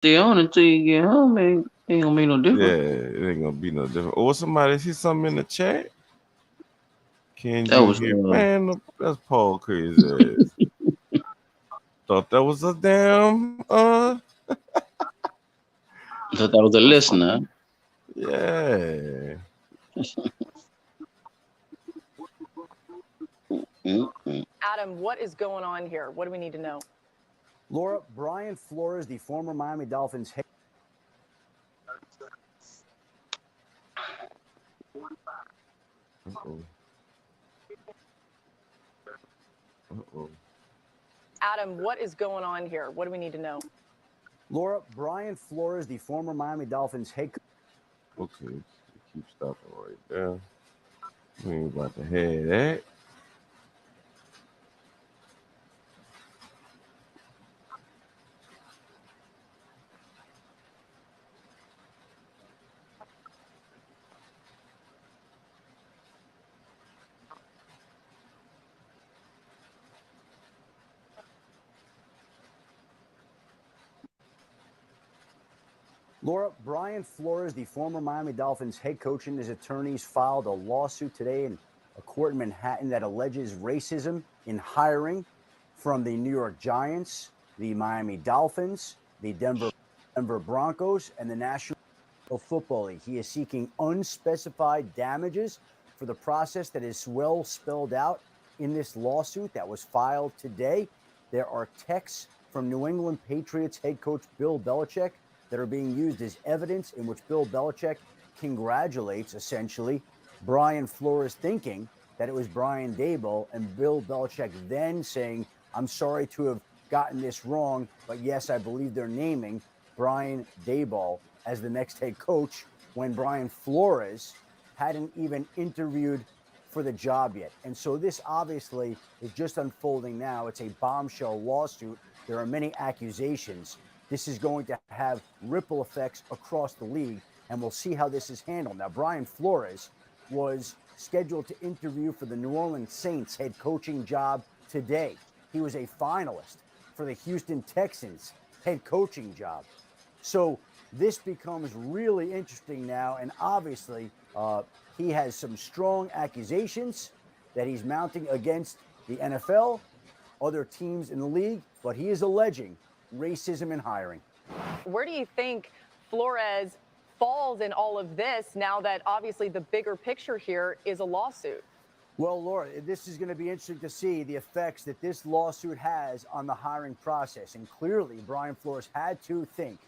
stay on until you get home. Ain't gonna make no Yeah, difference. it ain't gonna be no different. Or somebody see something in the chat? Can That you was hear? Man, that's Paul crazy ass. Thought that was a damn I thought that was a or listener. something. Yeah. Mm-mm. Adam, what is going on here? What do we need to know? Laura, Brian Flores, the former Miami Dolphins head. Uh-oh. Uh-oh. Adam, what is going on here? What do we need to know? Laura, Brian Flores, the former Miami Dolphins head coach. Okay. Keep stopping right there. We ain't about to have that. Laura, Brian Flores, the former Miami Dolphins head coach, and his attorneys filed a lawsuit today in a court in Manhattan that alleges racism in hiring from the New York Giants, the Miami Dolphins, the Denver Broncos, and the National Football League. He is seeking unspecified damages for the process that is well spelled out in this lawsuit that was filed today. There are texts from New England Patriots head coach Bill Belichick that are being used as evidence in which Bill Belichick congratulates essentially Brian Flores, thinking that it was Brian Daboll, and Bill Belichick then saying, I'm sorry to have gotten this wrong, but yes, I believe they're naming Brian Daboll as the next head coach when Brian Flores hadn't even interviewed for the job yet. And so this obviously is just unfolding now. It's a bombshell lawsuit. There are many accusations. This is going to have ripple effects across the league, and we'll see how this is handled. Now, Brian Flores was scheduled to interview for the New Orleans Saints head coaching job today. He was a finalist for the Houston Texans head coaching job. So this becomes really interesting now, and obviously he has some strong accusations that he's mounting against the NFL, other teams in the league, but he is alleging racism in hiring. Where do you think Flores falls in all of this now that obviously the bigger picture here is a lawsuit? Well, Laura, this is going to be interesting to see the effects that this lawsuit has on the hiring process. And clearly, Brian Flores had to think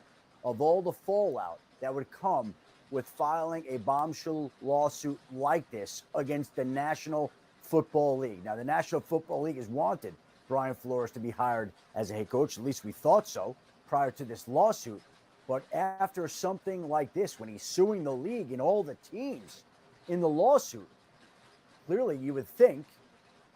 of all the fallout that would come with filing a bombshell lawsuit like this against the National Football League. Now, the National Football League has wanted Brian Flores to be hired as a head coach. At least we thought so prior to this lawsuit. But after something like this, when he's suing the league and all the teams in the lawsuit, clearly you would think,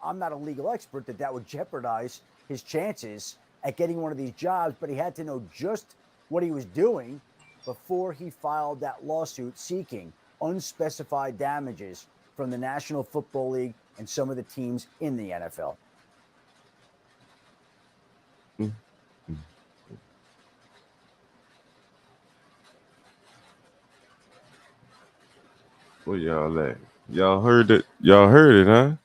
I'm not a legal expert, that that would jeopardize his chances at getting one of these jobs, but he had to know just what he was doing before he filed that lawsuit seeking unspecified damages from the National Football League and some of the teams in the NFL. Mm. Where y'all at? Y'all heard it? Y'all heard it,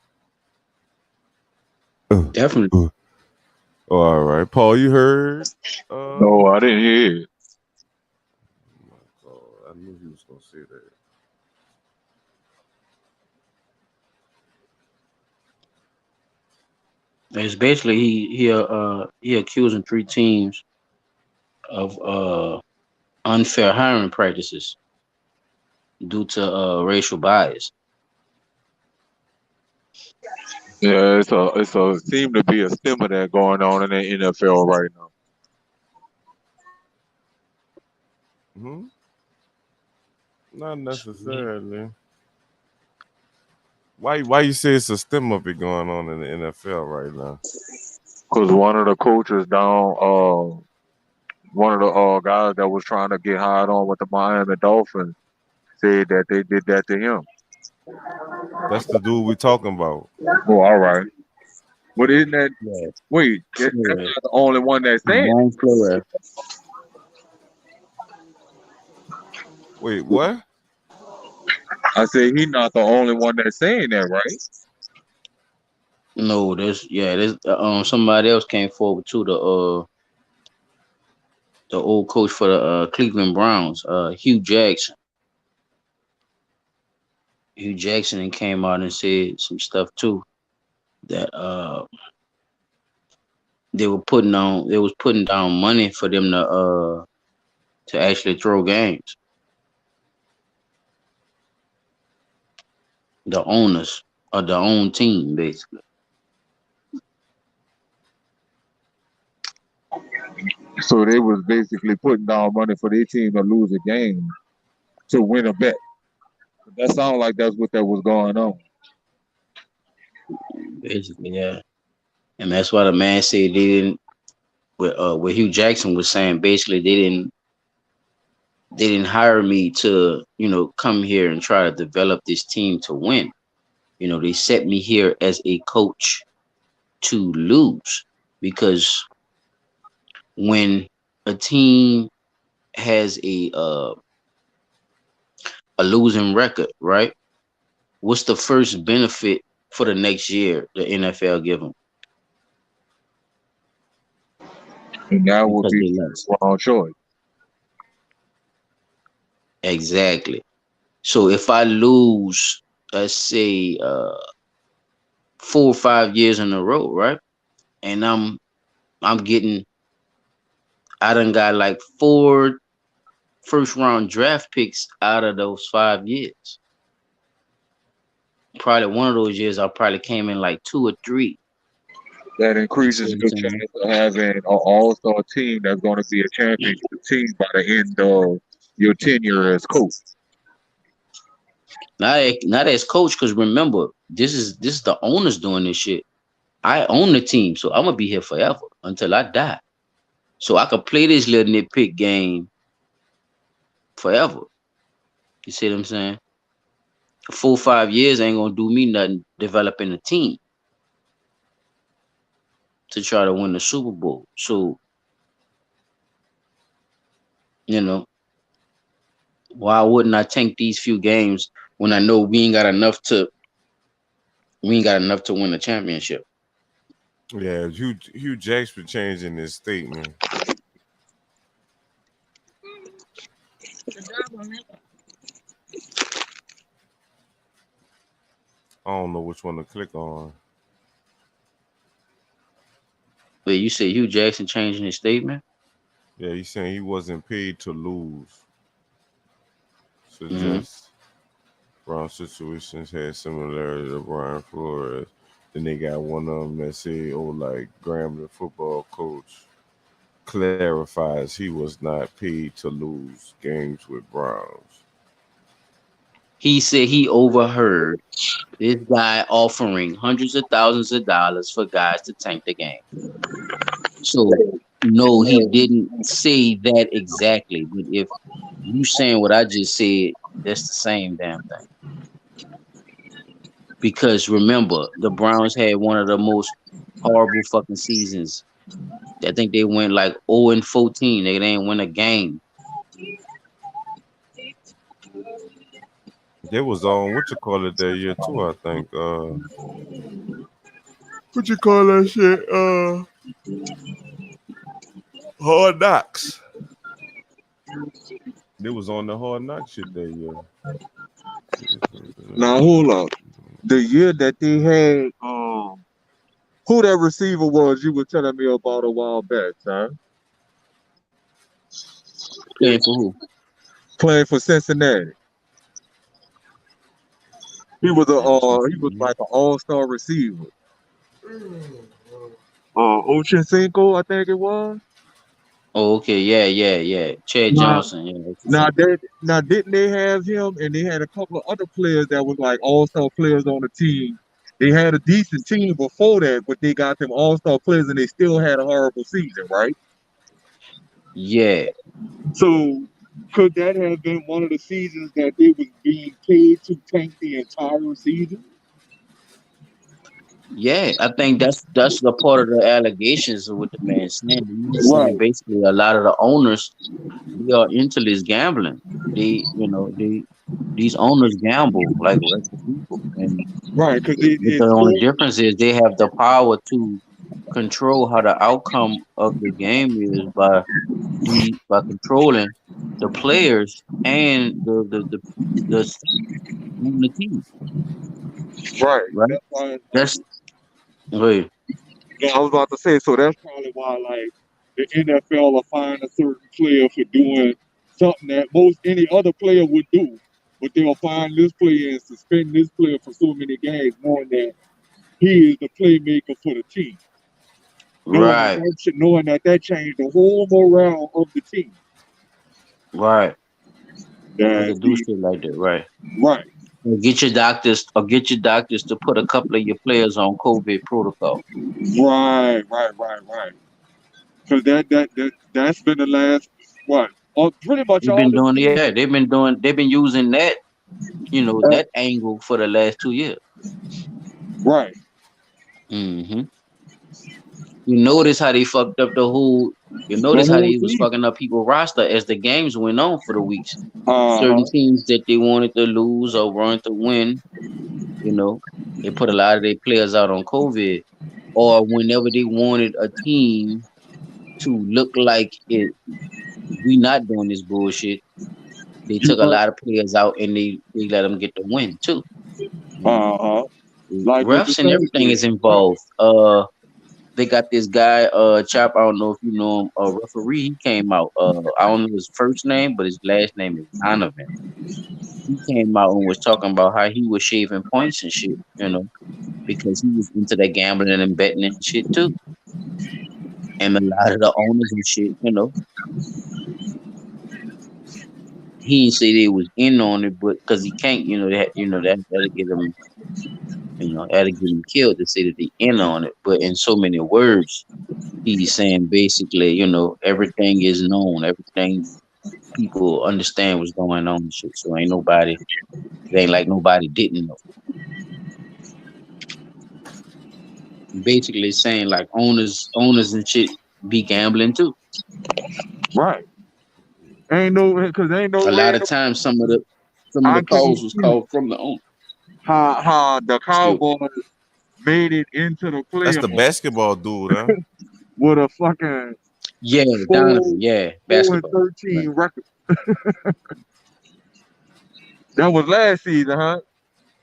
huh? Definitely. Oh, all right, Paul, you heard? No, I didn't hear it. Oh my God, I knew he was gonna say that. It's basically he accusing three teams of unfair hiring practices due to racial bias. Yeah, it's a seem to be a stem of that going on in the NFL right now. Hmm? Not necessarily. Why you say it's a stem of it going on in the NFL right now? Because one of the coaches down, one of the guys that was trying to get hired on with the Miami Dolphins said that they did that to him. That's the dude we talking about. Oh, all right. But isn't that Yeah, wait? That's Flores. not the only one that's saying it. Brian Flores. Wait, what? I said he's not the only one that's saying that, right? No, there's somebody else came forward too. The old coach for the Cleveland Browns, Hugh Jackson. Hugh Jackson came out and said some stuff too that they was putting down money for them to actually throw games. The owners of their own team, basically. So they was basically putting down money for their team to lose a game to win a bet. That sounds like that's what that was going on. Basically, yeah. And that's why the man said they didn't. What Hugh Jackson was saying, basically, they didn't hire me to, come here and try to develop this team to win. They set me here as a coach to lose, because when a team has a losing record, right? What's the first benefit for the next year the NFL give them? And that would Because be they the lost. wrong choice. Exactly. So if I lose, let's say 4 or 5 years in a row, right? And I'm getting I done got like 4 first round draft picks out of those 5 years. Probably one of those years I probably came in like 2 or 3. That You see increases what I'm your saying? chance of having an all-star team that's going to be a championship team by the end of your tenure as coach. Not as coach, because remember, this is the owners doing this shit. I own the team, so I'm gonna be here forever until I die. So I could play this little nitpick game forever. You see what I'm saying? 4 or 5 years ain't gonna do me nothing developing a team to try to win the Super Bowl. So, you know, why wouldn't I tank these few games when I know we ain't got enough to win the championship? Yeah, Hugh Jackson changing his statement. I don't know which one to click on. But you say Hugh Jackson changing his statement? Yeah, he's saying he wasn't paid to lose. Mm-hmm. Suggests Brown situations had similarity to Brian Flores. Then they got one of them that say, "Oh, like Graham, the football coach, clarifies he was not paid to lose games with Browns." He said he overheard this guy offering hundreds of thousands of dollars for guys to tank the game. So no, he didn't say that exactly. But if you saying what I just said, that's the same damn thing. Because remember, the Browns had one of the most horrible fucking seasons. I think they went like 0-14. They didn't win a game. They was on what you call it that year too, I think. What you call that shit? Hard Knocks. They was on the Hard Knocks shit that year. Now hold up. The year that they had, who that receiver was you were telling me about a while back, son? Playing for who? Playing for Cincinnati. He was like an all-star receiver. Ocean Cinco, I think it was. Oh, okay, yeah. Chad Now, Johnson, yeah. That's now, true. didn't they have him? And they had a couple of other players that was like all-star players on the team. They had a decent team before that, but they got them all-star players, and they still had a horrible season, right? Yeah, So, could that have been one of the seasons that they was being paid to tank the entire season? Yeah, I think that's the part of the allegations of what the man's saying. He's saying Right. basically a lot of the owners they are into this gambling. They these owners gamble like regular people, and Right, because but the it's only so difference is they have the power to control how the outcome of the game is by controlling the players and the staff on the team, right. right? That's why That's right, yeah, I was about to say, so that's probably why like the NFL will find a certain player for doing something that most any other player would do. But they'll find this player and suspend this player for so many games, knowing that he is the playmaker for the team. right, Knowing that that changed the whole morale of the team. right. They That could do the shit like that, right? right. Or get your doctors to put a couple of your players on COVID protocol. Right. Because that's been the last what? Pretty much They've all been the doing, teams. yeah, they've been using that, that angle for the last 2 years. Right. hmm You notice how they fucked up the whole. You The notice how whole they was team. fucking up people roster as the games went on for the weeks. Uh-huh. Certain teams that they wanted to lose or wanted to win, you know, they put a lot of their players out on COVID, or whenever they wanted a team to look like it, we not doing this bullshit. They You took a know, lot of players out and they let them get the win too. Mm. uh-huh. Like with the Refs and everything Saints. is involved. They got this guy, Chop. I don't know if you know him. A referee. He came out. I don't know his first name, but his last name is Donovan. He came out and was talking about how he was shaving points and shit. Because he was into that gambling and betting and shit too. And a lot of the owners and shit. He didn't say they was in on it, but because he can't, that'll get him, that'll get him killed to say that they in on it. But in so many words, he's saying basically, everything is known, everything people understand what's going on and shit. So it ain't like nobody didn't know. Basically saying like owners and shit be gambling too. Right. Ain't no A way lot in of the, times some of the I can calls was see called from the owner. how the Still. Cowboys made it into the That's the playoffs basketball dude, huh? with a fucking Yeah, four Donovan, yeah, four and basketball. Right. 13 record. That was last season, huh?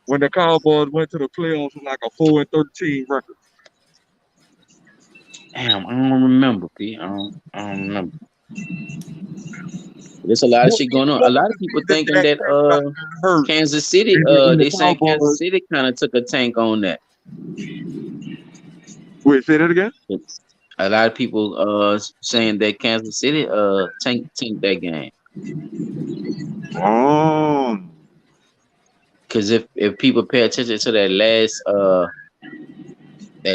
When the Cowboys went to the playoffs with like a 4 and 13 record. Damn, I don't remember, P. I don't remember. There's a lot of What shit was going on. A lot of people the season thinking that that Prescott got hurt Kansas City, and the they saying Kansas Cowboys. City kind of took a tank on that. Wait, say that again? It's a lot of people saying that Kansas City tanked that game. Oh, Because if people pay attention to that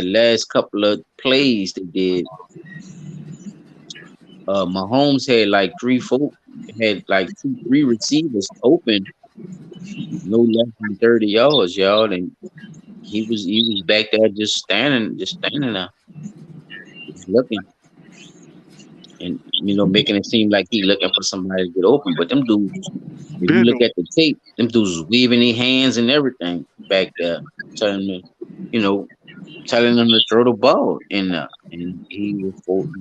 last couple of plays they did, Mahomes had like three receivers open, no less than 30 yards, y'all, and he was back there just standing there, just looking, and making it seem like he looking for somebody to get open. But them dudes, if you been look on. at the tape, them dudes was waving their hands and everything back there, telling them, you know, telling them to throw the ball in there, and he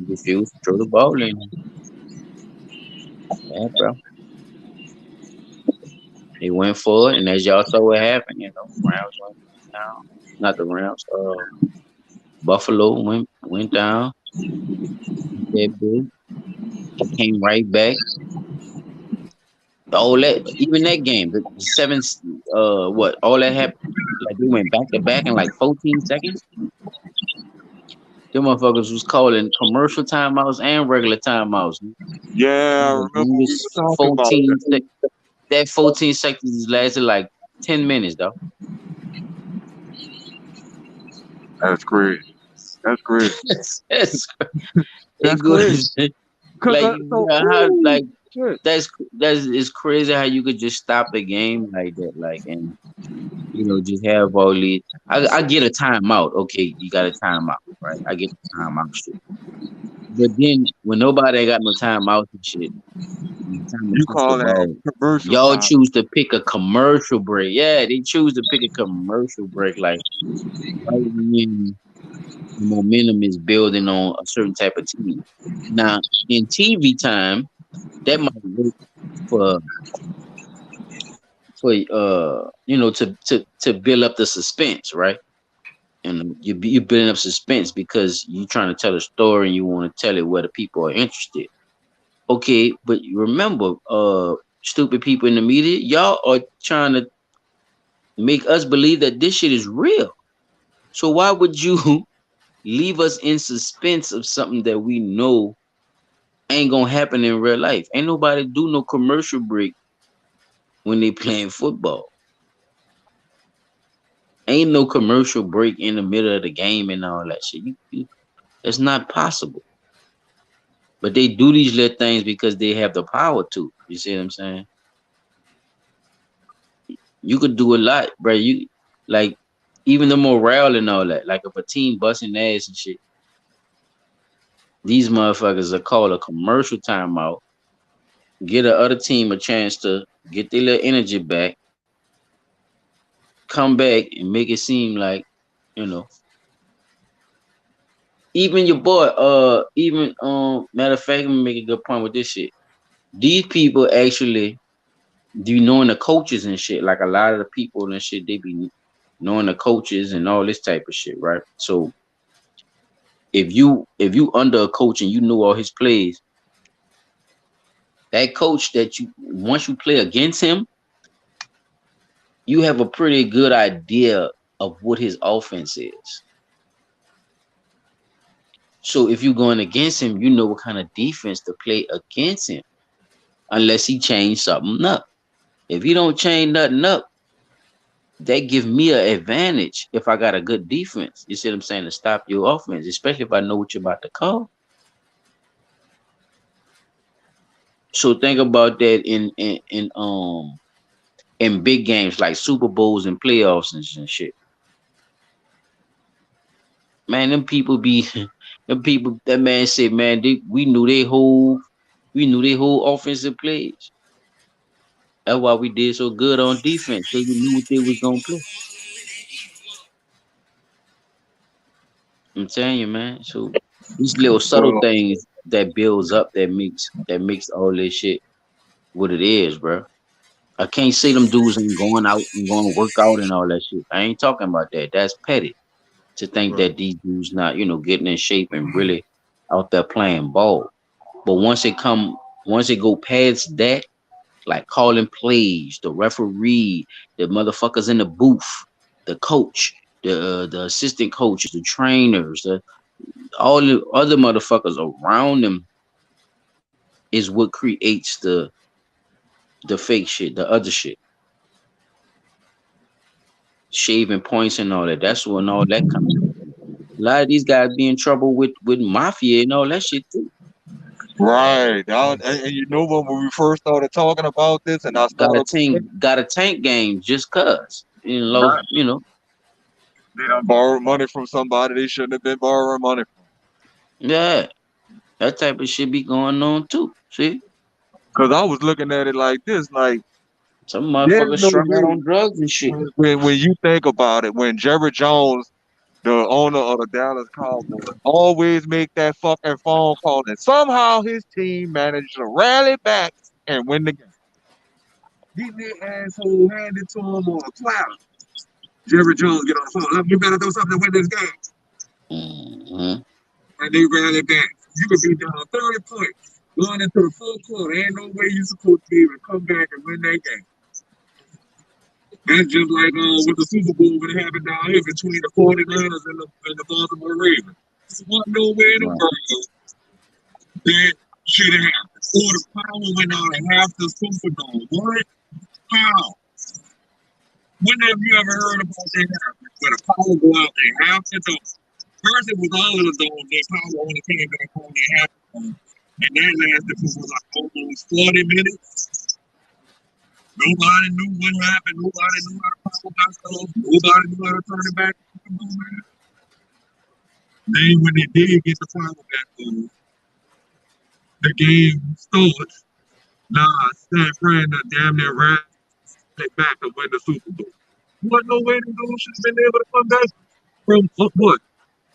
refused to throw the ball in. Yeah, bro. They went for it, and as y'all saw what happened, Rams went down. Not the Rams. Buffalo went down. That big. They came right back. All that, even that game, the seven, what? All that happened. Like they went back to back in like 14 seconds. Them motherfuckers was calling commercial timeouts and regular timeouts. Yeah, I The remember we longest were talking about 14 that. that 14 seconds lasted like 10 minutes, though. That's crazy. That's crazy. That's it That's crazy. goes Cause like so how ooh, like shit. that's it's crazy how you could just stop the game like that, like, and Just have all these. I get a timeout. Okay, you got a timeout, right? I get the timeout shit. But then when nobody ain't got no timeout and shit, when it's time to You touch the call that ball, commercial y'all time. choose to pick a commercial break. Yeah, they choose to pick a commercial break, like right when the momentum is building on a certain type of team. Now, in TV time, that might work for to build up the suspense, right? And you building up suspense because you're trying to tell a story and you want to tell it where the people are interested. Okay, but you remember, stupid people in the media, y'all are trying to make us believe that this shit is real. So why would you leave us in suspense of something that we know ain't gonna happen in real life? Ain't nobody do no commercial break when they playing football. Ain't no commercial break in the middle of the game and all that shit. It's not possible. But they do these little things because they have the power to. You see what I'm saying? You could do a lot, bro. You like even the morale and all that. Like if a team busting ass and shit, these motherfuckers are call a commercial timeout, get the other team a chance to get their little energy back, come back and make it seem like, you know, even your boy, even matter of fact, let me make a good point with this shit. These people actually do knowing the coaches and shit. Like a lot of the people and shit, they be knowing the coaches and all this type of shit, right? So if you under a coach and you know all his plays, that coach that you once you play against him, you have a pretty good idea of what his offense is. So if you're going against him, you know what kind of defense to play against him, unless he changed something up. If he don't change nothing up, that give me an advantage if I got a good defense. You see what I'm saying? To stop your offense, especially if I know what you're about to call. So think about that in big games like Super Bowls and playoffs and shit. Man, them people be them people. That man said, man, we knew they whole offensive plays. That's why we did so good on defense because we knew what they was gonna play. I'm telling you, man. So these little subtle Well, things that builds up that makes all this shit what it is, bro. I can't say them dudes ain't going out and going to work out and all that shit. I ain't talking about that. That's petty to think Right. that these dudes not, getting in shape and really out there playing ball. But once it go past that, like calling plays, the referee, the motherfuckers in the booth, the coach, the assistant coaches, the trainers, all the other motherfuckers around them is what creates the fake shit, the other shit, shaving points and all that. That's when all that comes in. A lot of these guys be in trouble with mafia and all that shit too. right. And you know what? When we first started talking about this, and I Got a started, tank, got a tank game just cause right, you know, they done borrowed money from somebody they shouldn't have been borrowing money from. yeah, that type of shit be going on too. See, Because I was looking at it like this, like some there's motherfuckers no strung out way. on drugs and shit. When you think about it, when Jerry Jones, the owner of the Dallas Cowboys, always make that fucking phone call, and somehow his team managed to rally back and win the game. Get their asshole handed to him on a platter. Jerry Jones get on the phone. Look, you better do something to win this game. Hmm. And they rally back. You could be down 30 points going into the fourth quarter. Ain't no way you supposed to be able to come back and win that game. That's just like with the Super Bowl when it happened down here between the 49ers and the Baltimore Ravens. There's no way in the Right. world that should have happened. Or the power went out and half the Superdome. What? How? When have you ever heard about that happen? Where the power go out and half the dome. First it was all of the dome, then power only came back on and half the dome. And that lasted for like almost 40 minutes. Nobody knew what happened. Nobody knew how to power myself. Nobody knew how to turn it back. Then when they did get the power back on, the game starts. Nah, San Fran damn near ran it back to win the Super Bowl. Wasn't no way to go. Should have been able to come back from what?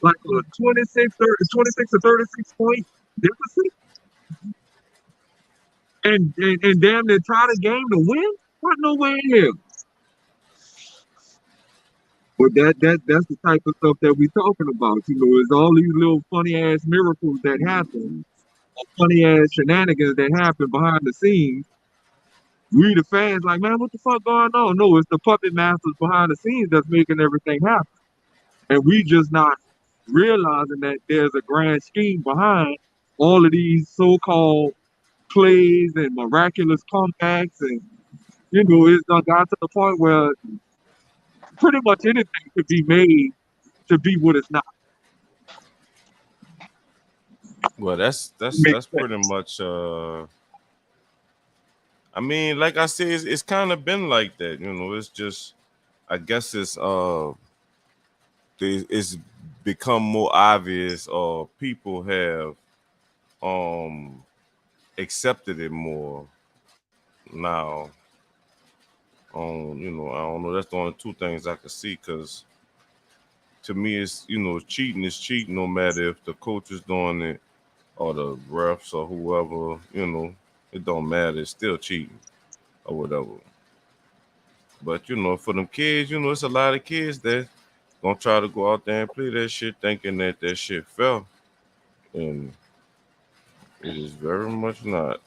Like a 26 to 36 point deficit? And damn near try the game to win? Wasn't no way in hell. But that's the type of stuff that we talking about. You know, it's all these little funny ass miracles that happen, or funny ass shenanigans that happen behind the scenes. We the fans like, man, what the fuck going on? No, it's the puppet masters behind the scenes that's making everything happen. And we just not realizing that there's a grand scheme behind all of these so-called plays and miraculous comebacks, and you know, it's done got to the point where pretty much anything could be made to be what it's not. Well, that's Makes pretty sense. much. I mean, like I said, it's kind of been like that. You know, it's just. I guess it's become more obvious, or people have um accepted it more now. You know, I don't know. That's the only two things I can see, because to me, it's, you know, cheating is cheating, no matter if the coach is doing it or the refs or whoever. You know, it don't matter. It's still cheating or whatever. But you know, for them kids, you know, it's a lot of kids that gonna try to go out there and play that shit, thinking that that shit fell, and it is very much not.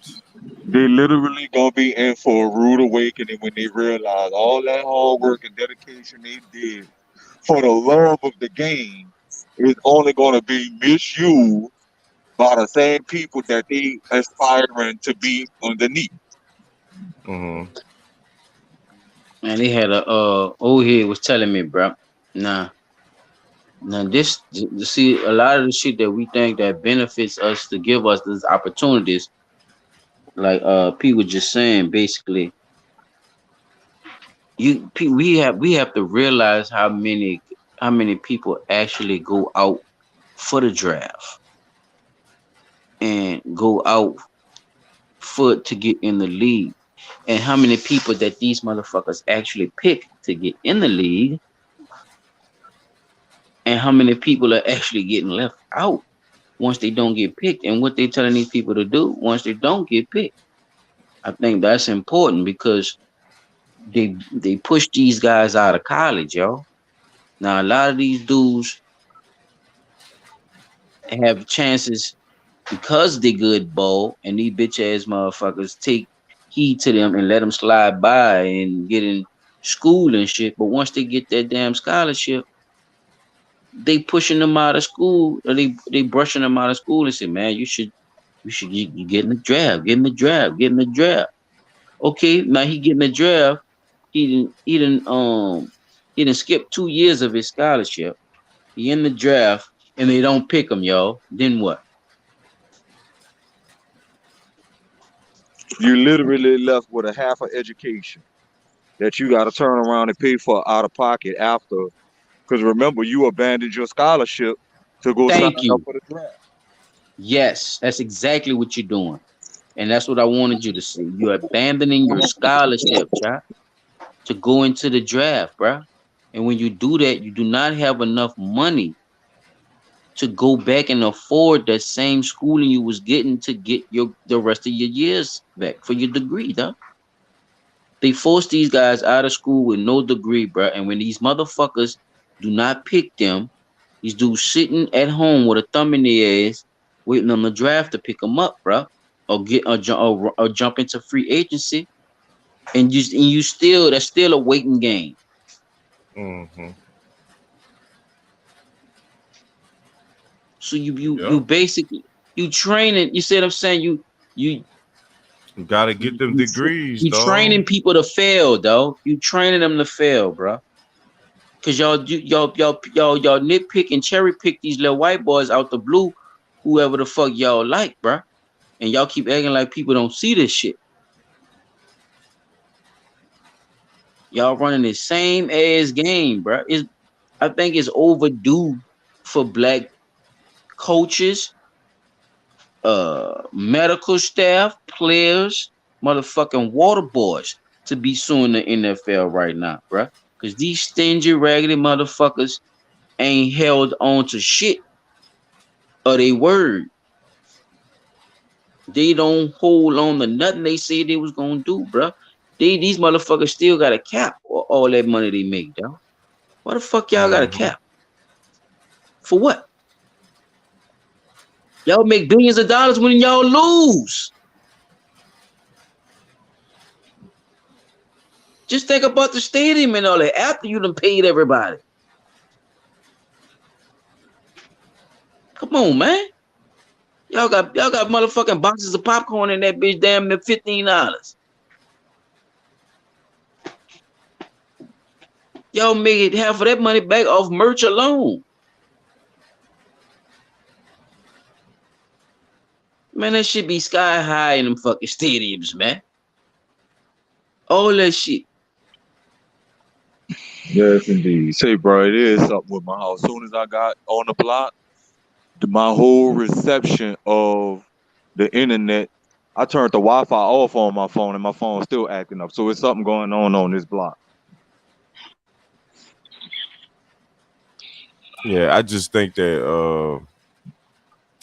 They literally gonna be in for a rude awakening when they realize all that hard work and dedication they did for the love of the game is only gonna be misused by the same people that they aspiring to be underneath. Hmm. And they had a old head was telling me, bro. Nah, now this you see a lot of the shit that we think that benefits us to give us these opportunities, like people just saying basically, we have to realize how many people actually go out for the draft and go out for to get in the league, and how many people that these motherfuckers actually pick to get in the league, and how many people are actually getting left out once they don't get picked, and what they telling these people to do once they don't get picked. I think that's important because they push these guys out of college, yo. Now a lot of these dudes have chances because they good ball, and these bitch ass motherfuckers take heed to them and let them slide by and get in school and shit. But once they get that damn scholarship, they pushing them out of school, or they brushing them out of school and say, man, you get in the draft, get in the draft, get in the draft. Okay, now he getting the draft. He didn't skip 2 years of his scholarship. He in the draft and they don't pick him, yo. Then what? You literally left with a half of education that you got to turn around and pay for out of pocket after. Because remember, you abandoned your scholarship to go sign Thank up you. for the draft. Yes, that's exactly what you're doing. And that's what I wanted you to see. You're abandoning your scholarship, child, to go into the draft, bruh. And when you do that, you do not have enough money to go back and afford that same schooling you was getting to get the rest of your years back for your degree, though. They force these guys out of school with no degree, bruh. And when these motherfuckers do not pick them, these dudes sitting at home with a thumb in their ass, waiting on the draft to pick them up, bruh, or jump into free agency, and you still that's still a waiting game. Hmm. So you Yeah, basically you training. You see what I'm saying? You you gotta get them you degrees, you dog. training people to fail, though. You training them to fail, bruh. Cause y'all nitpick and cherry pick these little white boys out the blue, whoever the fuck y'all like, bruh. And y'all keep acting like people don't see this shit. Y'all running the same ass game, bro. I think it's overdue for black coaches, medical staff, players, motherfucking water boys to be suing the NFL right now, bro. Cause these stingy, raggedy motherfuckers ain't held on to shit of they word. They don't hold on to nothing they say they was gonna do, bro. These motherfuckers still got a cap all that money they make, dog. Why the fuck y'all got a Mm-hmm. cap? For what? Y'all make billions of dollars when y'all lose. Just think about the stadium and all that after you done paid everybody. Come on, man. Y'all got motherfucking boxes of popcorn in that bitch damn near $15. Y'all made half of that money back off merch alone. Man, that shit be sky high in them fucking stadiums, man. All that shit. Yes, indeed. Say, bro, it is something with my house. As soon as I got on the block, my whole reception of the internet, I turned the Wi-Fi off on my phone, and my phone's still acting up. So it's something going on this block. Yeah, I just think that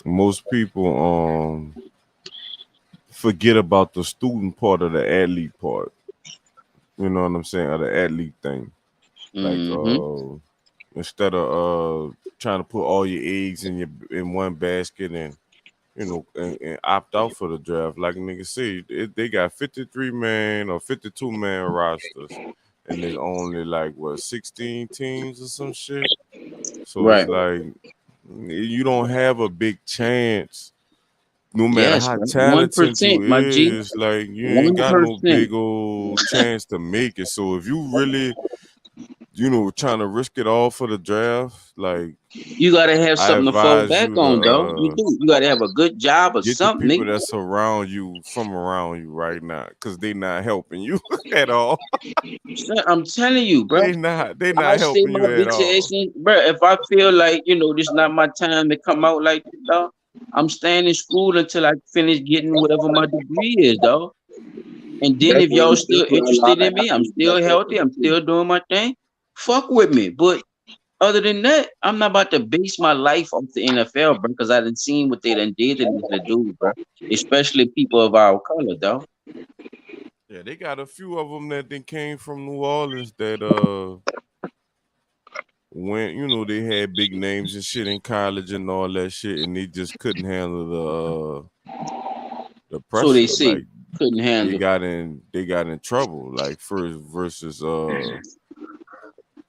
most people forget about the student part of the athlete part. You know what I'm saying? Of the athlete thing. Like Mm-hmm. instead of trying to put all your eggs in one basket and and opt out for the draft, like nigga say, they got 53-man or 52-man rosters, and there's only like what 16 teams or some shit. So it's Right. like you don't have a big chance. No matter Yes, how bro. talented you 1%, my G. is, like you ain't got no 1%. big old chance to make it. So if you really, trying to risk it all for the draft, like You gotta have I something to fall advise back you to on, though. You do. You gotta have a good job or get the something, people nigga. that's around you from around you right now, because they not helping you at all. Son, I'm telling you, bro. They not I stay helping my you at bitch ass all. in, bro. If I feel like this not my time to come out like that, dog, I'm staying in school until I finish getting whatever my degree is, dog. And then if y'all still That's what a lot interested of in me, I'm athletes still mess up healthy. at I'm too. still doing my thing. Fuck with me, but other than that, I'm not about to base my life off the NFL, bro, because I done seen what they done did to these dudes, bro. Especially people of our color, dog. Yeah, they got a few of them that then came from New Orleans that went, they had big names and shit in college and all that shit, and they just couldn't handle the So they pressure. say Like couldn't handle. they got in trouble. Like first versus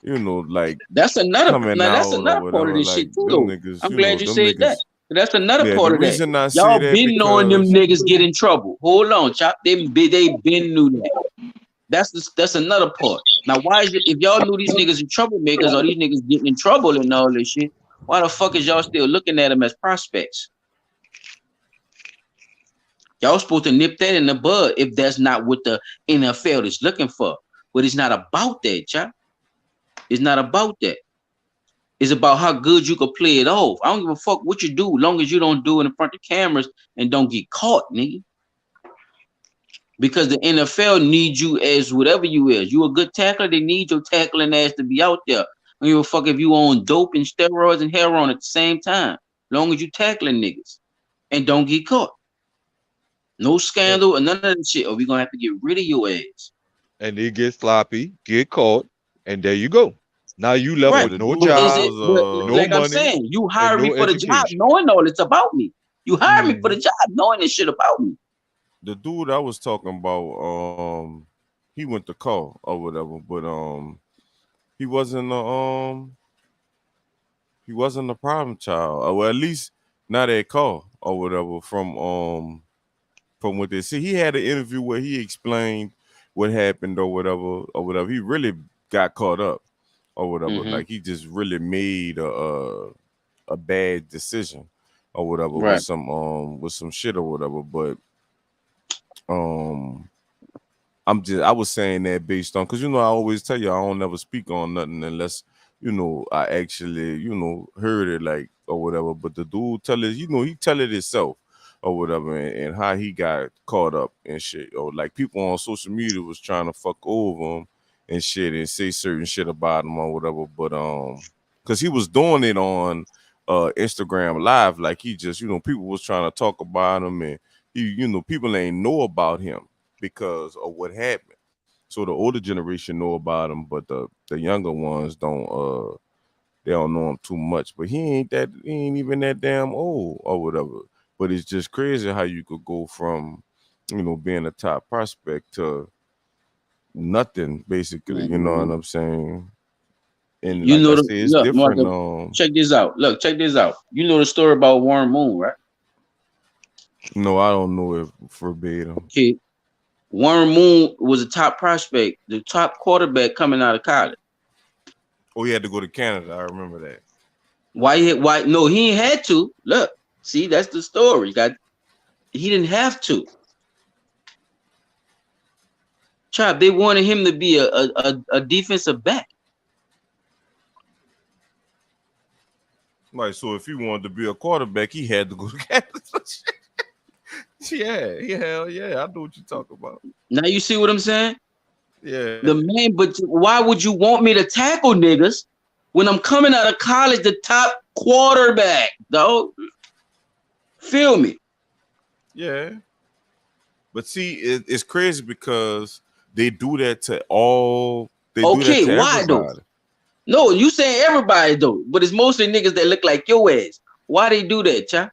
like That's another coming now. That's out or another part of whatever. this Like shit too, them though. niggas, I'm glad you them said that. niggas. That's another Yeah, the part of that. reason I say Y'all that been knowing them because niggas get in trouble. Hold on, chop. They been knew that. That's another part. Now, why is it if y'all knew these niggas are troublemakers or these niggas getting in trouble and all this shit? Why the fuck is y'all still looking at them as prospects? Y'all supposed to nip that in the bud if that's not what the NFL is looking for. But it's not about that, chop. It's not about that. It's about how good you can play it off. I don't give a fuck what you do, long as you don't do it in front of cameras and don't get caught, nigga. Because the NFL needs you as whatever you is. You a good tackler, they need your tackling ass to be out there. I don't give a fuck if you on dope and steroids and heroin at the same time. Long as you tackling niggas and don't get caught. No And, scandal or none of that shit. Or we gonna have to get rid of your ass. and they get sloppy, get caught, and there you go. Now you left yeah, Right. with the no But dude is that it job, was but no like I'm money, saying, you and hire me no for the job education. knowing all it's about me. You hire me for the Hmm. job knowing this shit about me. the dude I was talking about. He went to call or whatever, but he wasn't a problem child, or well, at least not at call or whatever. From what they see, he had an interview where he explained what happened or whatever or whatever. He really got caught up or whatever. Mm-hmm. Like he just really made a bad decision or whatever Right. with some shit or whatever. But um I was saying that based on, because I always tell you I don't never speak on nothing unless I actually heard it, like, or whatever. But the dude tell it, he tell it himself or whatever, and how he got caught up and shit, or like people on social media was trying to fuck over him and shit and say certain shit about him or whatever. But because he was doing it on Instagram Live, like he just people was trying to talk about him, and people ain't know about him because of what happened. So the older generation know about him, but the younger ones don't they don't know him too much. But he ain't even that damn old or whatever. But it's just crazy how you could go from being a top prospect to nothing basically. You know what Mhm. I'm saying? And You like know I the said, it's look, different. Martha, check this out. Look, check this out. You know the story about Warren Moon, right? No, I don't know it verbatim. Okay. Warren Moon was a top prospect, the top quarterback coming out of college. Oh, he had to go to Canada. I remember that. Why no, he ain't had to. Look, see, that's the story. He didn't have to. Chop, they wanted him to be a defensive back. Like, so if he wanted to be a quarterback, he had to go to Canada. Yeah, hell yeah. I know what you're talking about. Now you see what I'm saying? Yeah. The man, but why would you want me to tackle niggas when I'm coming out of college, the top quarterback, dog? Feel me? Yeah. But see, it's crazy because they do that to all. They do that Okay, to why though? everybody. No, you saying everybody though, but it's mostly niggas that look like your ass. Why they do that, Chop?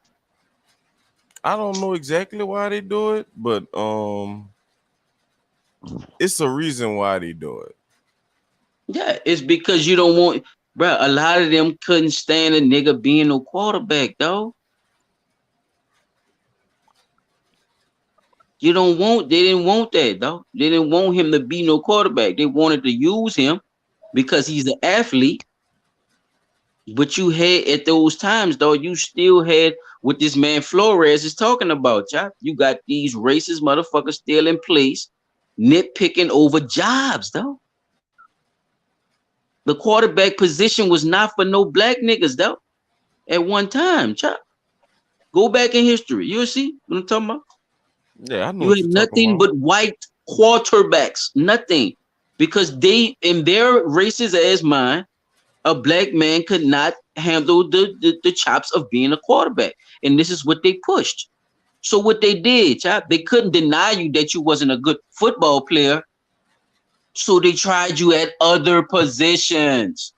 I don't know exactly why they do it, but it's a reason why they do it. Yeah, it's because you don't want, bro. A lot of them couldn't stand a nigga being no quarterback, though. They didn't want that, though. They didn't want him to be no quarterback. They wanted to use him because he's an athlete. But you had at those times, though, you still had what this man Flores is talking about, Chop. You got these racist motherfuckers still in place, nitpicking over jobs, though. The quarterback position was not for no black niggas, though. At one time, Chop. Go back in history. You'll see what I'm talking about. Yeah, I know You what had you're talking nothing about. but white quarterbacks. Nothing. Because they, in their races as mine, a black man could not handle the chops of being a quarterback. And this is what they pushed. So what they did, Chop, they couldn't deny you that you wasn't a good football player. So they tried you at other positions.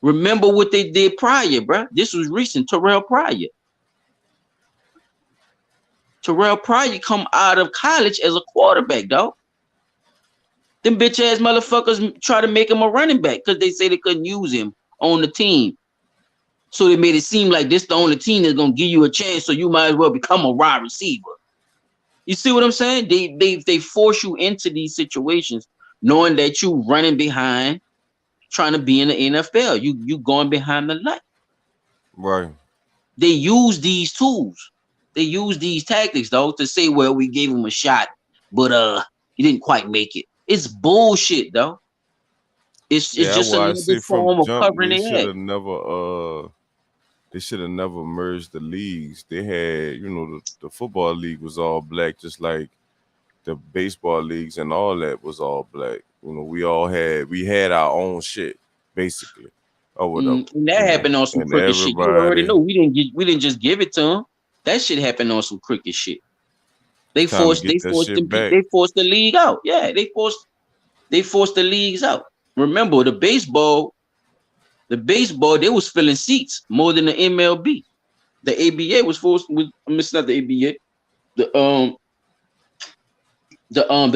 Remember what they did prior, bro. This was recent. Terrell Pryor. Terrell Pryor come out of college as a quarterback, dog. Them bitch ass motherfuckers try to make him a running back because they say they couldn't use him on the team. So they made it seem like this the only team that's gonna give you a chance, so you might as well become a wide receiver. You see what I'm saying? They force you into these situations knowing that you running behind, trying to be in the NFL. You going behind the light. Right. They use these tools. They use these tactics, though, to say, well, we gave him a shot, but he didn't quite make it. It's bullshit, though. It's Yeah, just well, I another say from form of jump covering their ass. they should have never merged the leagues. They had, the football league was all black, just like the baseball leagues and all that was all black. We had our own shit, basically, or whatever. And that happened on some And crooked shit. You already know everybody we didn't just give it to them. That shit happened on some crooked shit. it's time to get that shit back. They forced the league out. Yeah, they forced the leagues out. Remember the baseball they was filling seats more than the MLB. The ABA was forced with not the ABA, the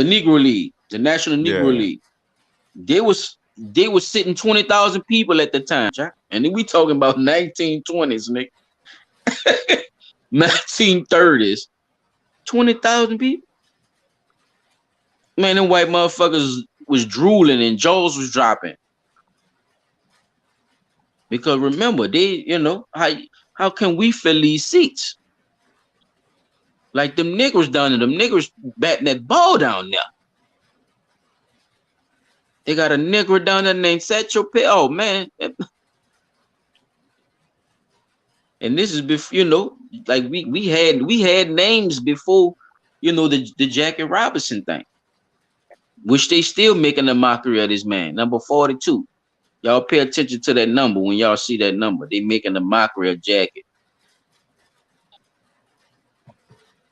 Negro League, the National Negro Yeah. League. They was sitting 20,000 people at the time, and then we talking about 1920s, nigga, 1930s, 20,000 people. Man, them white motherfuckers was drooling and jaws was dropping. Because remember, how can we fill these seats? Like them niggers down there, them niggers batting that ball down there. They got a nigger down there named Satchel Paige. Oh man. And this is before, like we had names before, the Jackie Robinson thing, which they still making a mockery of this man. Number 42. Y'all pay attention to that number when y'all see that number. They making a mockery of Jackie.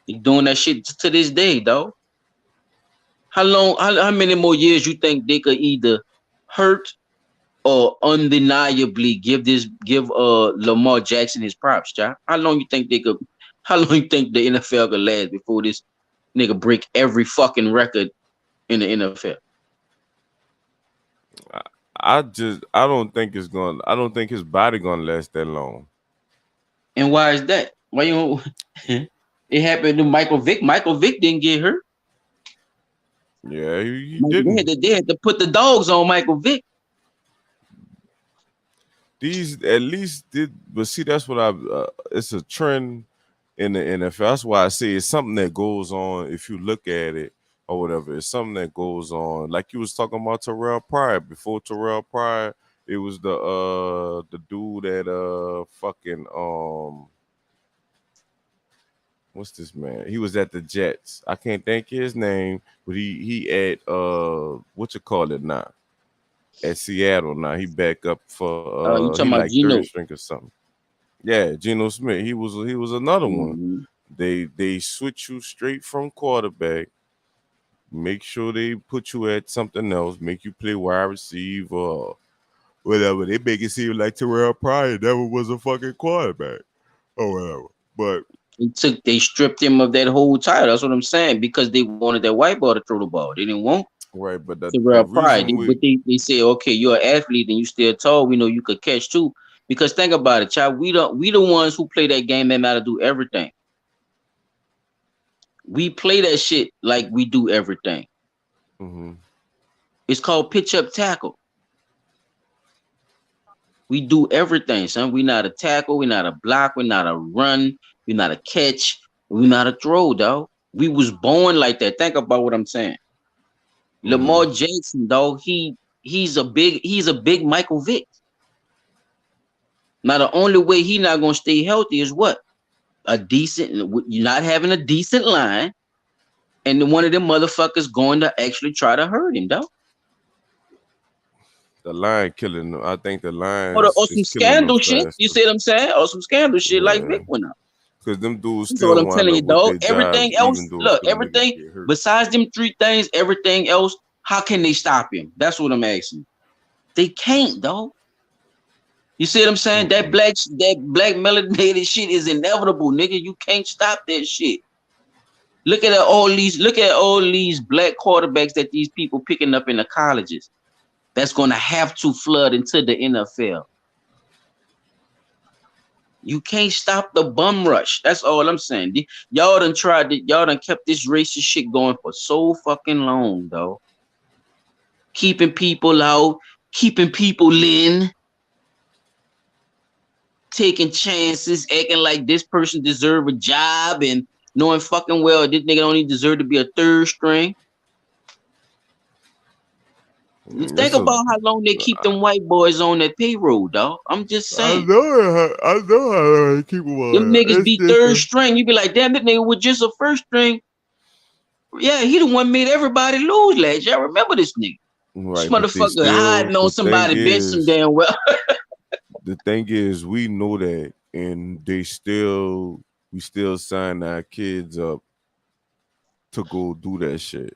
They doing that shit to this day, dog. How many more years you think they could either hurt or undeniably give Lamar Jackson his props, John? How long you think the NFL could last before this nigga break every fucking record in the NFL? I don't think I don't think his body gonna last that long. And why is that? Why you don't it happened to Michael Vick. Michael Vick didn't get hurt. Yeah, he didn't. They had to put the dogs on Michael Vick. These at least did, but see, that's what it's a trend in the NFL. That's why I say it's something that goes on. If you look at it or whatever, it's something that goes on. Like you was talking about Terrell Pryor. Before Terrell Pryor, it was the dude that fucking what's this man? He was at the Jets. I can't think his name, but he at what you call it now? At Seattle now. He back up for You he talking about like Geno? third string or something. Yeah, Geno Smith. He was another one. They switch you straight from quarterback. Make sure they put you at something else. Make you play wide receiver or whatever. They make it seem like Terrell Pryor never was a fucking quarterback or whatever. But They stripped him of that whole title. That's what I'm saying, because they wanted that white ball to throw the ball. They didn't want right, but the Terrell Pryor. reason But they say, okay, you're an athlete and you still tall. We know you could catch too. Because think about it, child. We the ones who play that game that matter do everything. We play that shit like we do everything. It's called pitch up tackle. We do everything, son. We not a tackle, we not a block, we not a run, we not a catch, we not a throw, dog. We was born like that. Think about what I'm saying. Lamar Jackson, dog, he's a big Michael Vick. Now the only way he not gonna stay healthy is what? You're not having a decent line, and then one of them motherfuckers going to actually try to hurt him, dog. The line killing them. I think the line Or is some killing them scandal shit. faster. You see what I'm saying? Or some scandal shit like Yeah. Vic went out. Because them dudes That's what still I'm wind telling you, up with dog. their Everything jobs, else, even though look, them niggas everything get hurt. besides them three things, everything else, how can they stop him? That's what I'm asking. They can't, dog. You see what I'm saying? That black melanated shit is inevitable, nigga. You can't stop that shit. Look at all these black quarterbacks that these people picking up in the colleges. That's gonna have to flood into the NFL. You can't stop the bum rush. That's all I'm saying. Y'all done tried it. Y'all done kept this racist shit going for so fucking long, though. Keeping people out, keeping people in, taking chances, acting like this person deserve a job, and knowing fucking well this nigga don't even deserve to be a third string. Think about how long they keep them white boys on that payroll, dog. I'm just saying. I know how to keep them on. Them niggas be third string. You be like, damn, that nigga was just a first string. Yeah, he the one made everybody lose last year. I remember this nigga. Right, this motherfucker hiding on somebody bench him damn well. The thing is, we know that, and we still sign our kids up to go do that shit.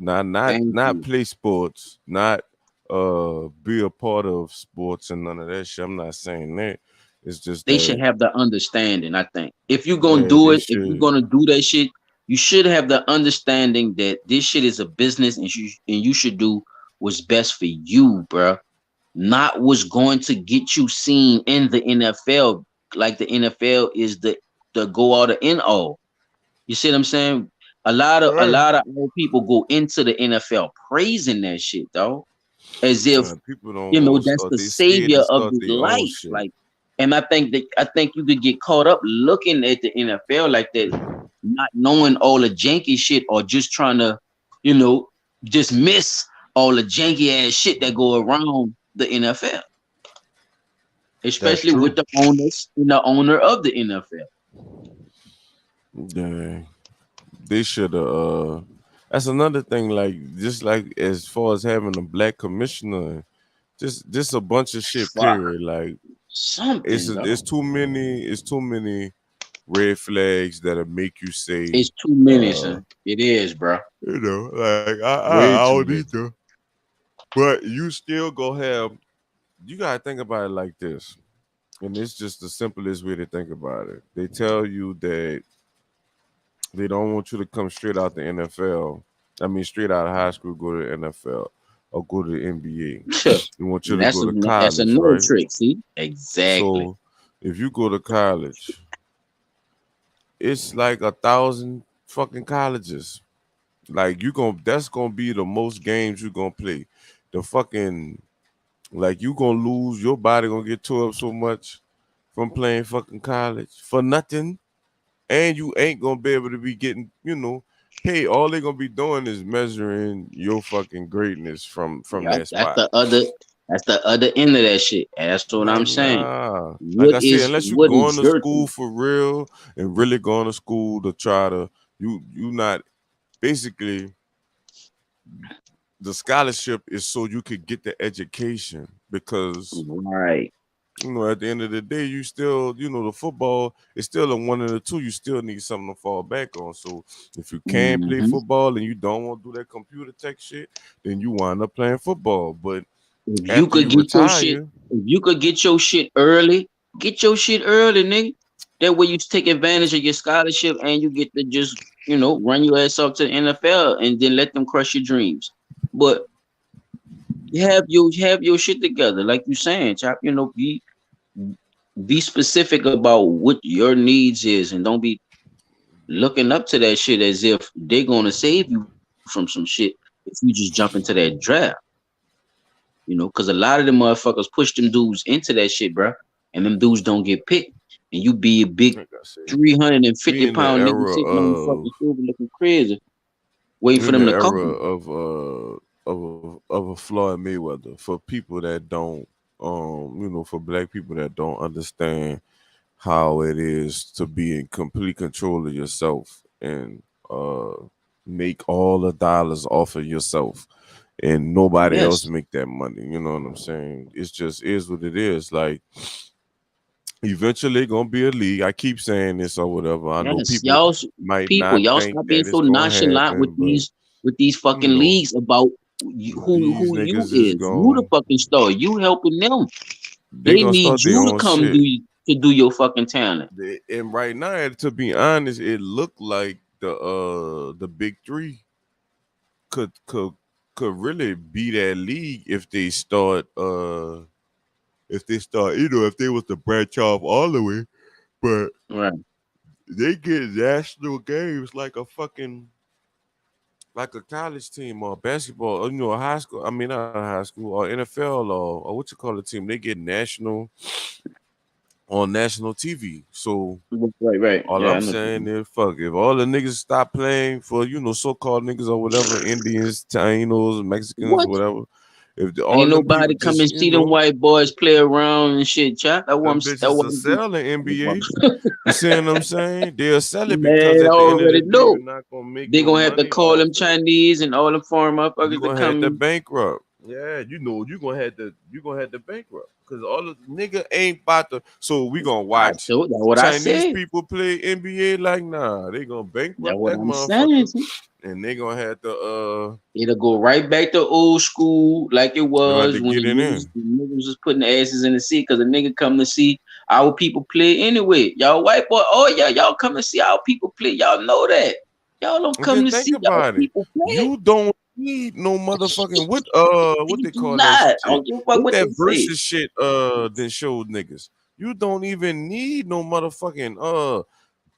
Not play sports, not be a part of sports and none of that shit. I'm not saying that. It's just they should have the understanding. I think if you're gonna do it, if you're gonna do that shit, you should have the understanding that this shit is a business, and you should do what's best for you, bro. Not what's going to get you seen in the NFL. Like the NFL is the go out of end all. You see what I'm saying? A lot of old people go into the NFL praising that shit, though, as if people don't that's the savior of the life. Like, and I think you could get caught up looking at the NFL like that, not knowing all the janky shit, or just trying to, just miss all the janky ass shit that go around the NFL, That's especially with true. the owners and the owner of the NFL. Yeah, they should have. That's another thing. Like just like as far as having a black commissioner, just a bunch of shit. Fuck Period. Like something, it's dog. too many. It's too many red flags that'll make you say, It's too many, uh, son. It is, bro. like I Way too don't many. need to. But you still go have. You gotta think about it like this, and it's just the simplest way to think about it. They tell you that they don't want you to come straight out the NFL. I mean, straight out of high school, go to the NFL or go to the NBA. They want you to go to That's college, another right? trick. See, exactly. So if you go to college, it's like 1,000 fucking colleges. Like that's gonna be the most games you gonna play. The fucking like you gonna lose your body gonna get tore up so much from playing fucking college for nothing, and you ain't gonna be able to be getting paid. All they gonna be doing is measuring your fucking greatness from Yep, that spot. that's the other end of that shit. And that's what I'm Like saying. nah, like I said, unless you What going is to your school thing? for real and really going to school to try to you not basically the scholarship is so you could get the education because Right. at the end of the day, you still, the football is still a one and a two. You still need something to fall back on. So if you can't play Hmm. football and you don't want to do that computer tech shit, then you wind up playing football. But If you after could you get your shit, retire, if you could get your shit early, nigga. That way you take advantage of your scholarship and you get to just, run your ass up to the NFL and then let them crush your dreams. But you have your shit together, like you saying, chop. Be specific about what your needs is, and don't be looking up to that shit as if they're gonna save you from some shit if you just jump into that draft. Because a lot of them motherfuckers push them dudes into that shit, bro, and them dudes don't get picked, and you be a big like I say, 350 we in the pound nigga era sitting on the of fucking field looking crazy, waiting we for in them the to call era you. of a Floyd Mayweather for people that don't for black people that don't understand how it is to be in complete control of yourself and uh make all the dollars off of yourself and nobody else Yes, make that money. You know what I'm saying? It's just is what it is. Like eventually gonna be a league. I keep saying this or whatever. I know yes, people might not y'all think stop being that so it's gonna nonchalant happen, but with these you fucking know, leagues about these who you niggas is is. You the going fucking star. You helping them. they They gonna need start their you to own come shit. do your fucking talent. And right now, to be honest, it looked like the big three could could could really be that league if they start if they was to branch off all the way, but Right. they get national games like a college team or basketball or a high school. I mean not high school or NFL or what you call the team. They get national TV. So Right, right. all Yeah, I I'm know. saying is, fuck, if all the niggas stop playing for, so-called niggas or whatever, Indians, Tainos, Mexicans, What? whatever, if Ain't all them people nobody come and just, see them white boys play around and shit, chop. them bitches are selling NBA, you see what I'm saying? They'll sell it because Man, I at the end of the already day, you're know. not going to make They no gonna have to money call off them it. Chinese and all them foreign You're motherfuckers to going to have to come. bankrupt. Yeah, you're gonna have to bankrupt because all the nigga ain't about to. So we gonna I watch told that what I Chinese said. people play NBA like nah, they gonna That's bankrupt what that I'm saying. motherfucker, See? and they gonna have to It'll go right back to old school like it they gonna have to was when get it in. the niggas was putting the asses in the seat because the nigga come to see our people play anyway. Y'all white boy, oh yeah, y'all come to see our people play. Y'all know that. Y'all don't And come then to think see y'all about it. people play. You don't need no motherfucking what You they do call that not. I shit. don't give a fuck What what that they say. versus shit then showed niggas. You don't even need no motherfucking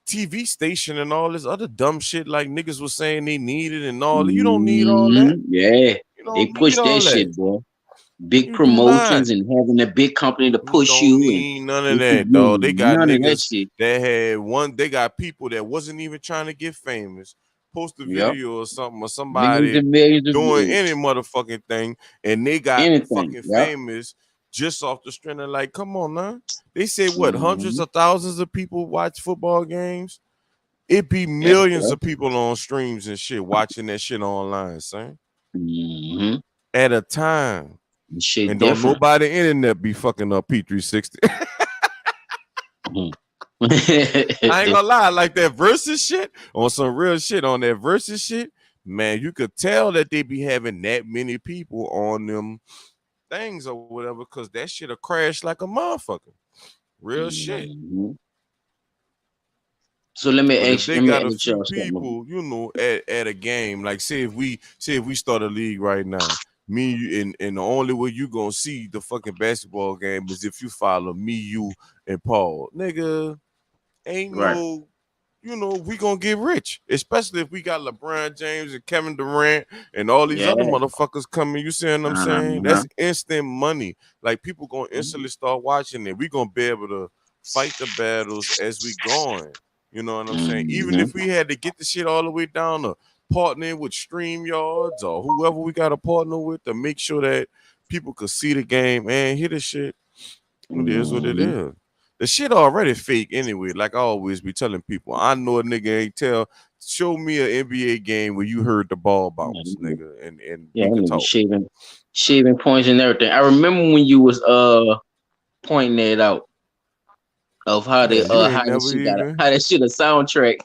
TV station and all this other dumb shit like niggas was saying they needed and all. You don't need all that. Yeah, You they don't need push that all that. shit, boy. Big You do not. promotions and having a big company to You push don't you, and need none of they keep that, dog. They doing got none of that niggas shit. that had one. They got people that wasn't even trying to get famous, post a Yep. video or something, or Millions somebody and millions of doing any views. motherfucking thing, and they got Anything. fucking Yep. famous just off the strength of like, come on, man. They say what hundreds Mm-hmm. of thousands of people watch football games. It be Yeah. millions Yep. of people on streams and shit watching that shit online, son. Mm-hmm. At a time. Shit And don't different. nobody internet be fucking up P360. Mhm. I ain't gonna lie, like that versus shit on some real shit on that versus shit, man, you could tell that they be having that many people on them things or whatever, because that shit'll crash like a motherfucker. Real shit. Mhm. So let But me if ask they let me got a ask few y'all something. people, at a game, like say if we start a league right now, me you, and the only way you gonna see the fucking basketball game is if you follow me, you, and Paul. Nigga, ain't Right. no, we gonna get rich, especially if we got LeBron James and Kevin Durant and all these Yeah. other motherfuckers coming. You see what I'm saying? Uh-huh. That's instant money. Like people gonna instantly start watching it. We gonna be able to fight the battles as we going. You know what I'm saying? Even Mm-hmm. if we had to get the shit all the way down to partnering with StreamYards or whoever we got to partner with to make sure that people could see the game and hear the shit. It is what it Mm-hmm. is. The shit already fake anyway. Like I always be telling people, I know a nigga ain't tell. Show me an NBA game where you heard the ball bounce, Yeah, nigga, and yeah, we that could nigga talk. shaving points and everything. I remember when you was pointing that out of Yeah, you how ain't this never shit even how that shit a soundtrack.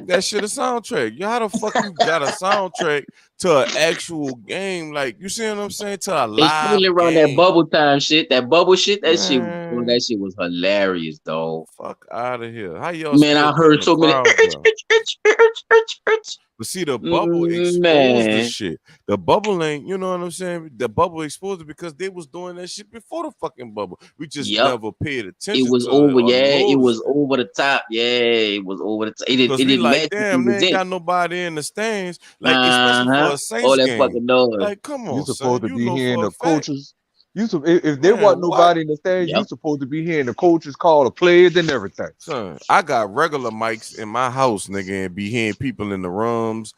that shit a soundtrack. How the fuck you got a soundtrack to an actual game? Like you see what I'm saying? To a Especially live around that game, bubble time shit. That bubble shit, man. that shit was hilarious, dog. Fuck out of here. How y'all Man, still I getting heard the so many crowd there? But see, the bubble exposed the man. shit. The bubble ain't, you know what I'm saying? The bubble exposed it because they was doing that shit before the fucking bubble. We just Yep. never paid It attention was to it over, or yeah. It was noticed it. over the top. Yeah, it was over the top. Cause It we didn't like, matter if you damn, they was ain't in. got nobody in the stands. Like, especially for Uh-huh. a Saints All that game. fucking noise. Like, come You on, supposed son. to You be know hearing for a the fact. coaches. If there Man, wasn't what? nobody in the stands, you Yep. supposed to be hearing the coaches call the players and everything. Son, I got regular mics in my house, nigga, and be hearing people in the rooms,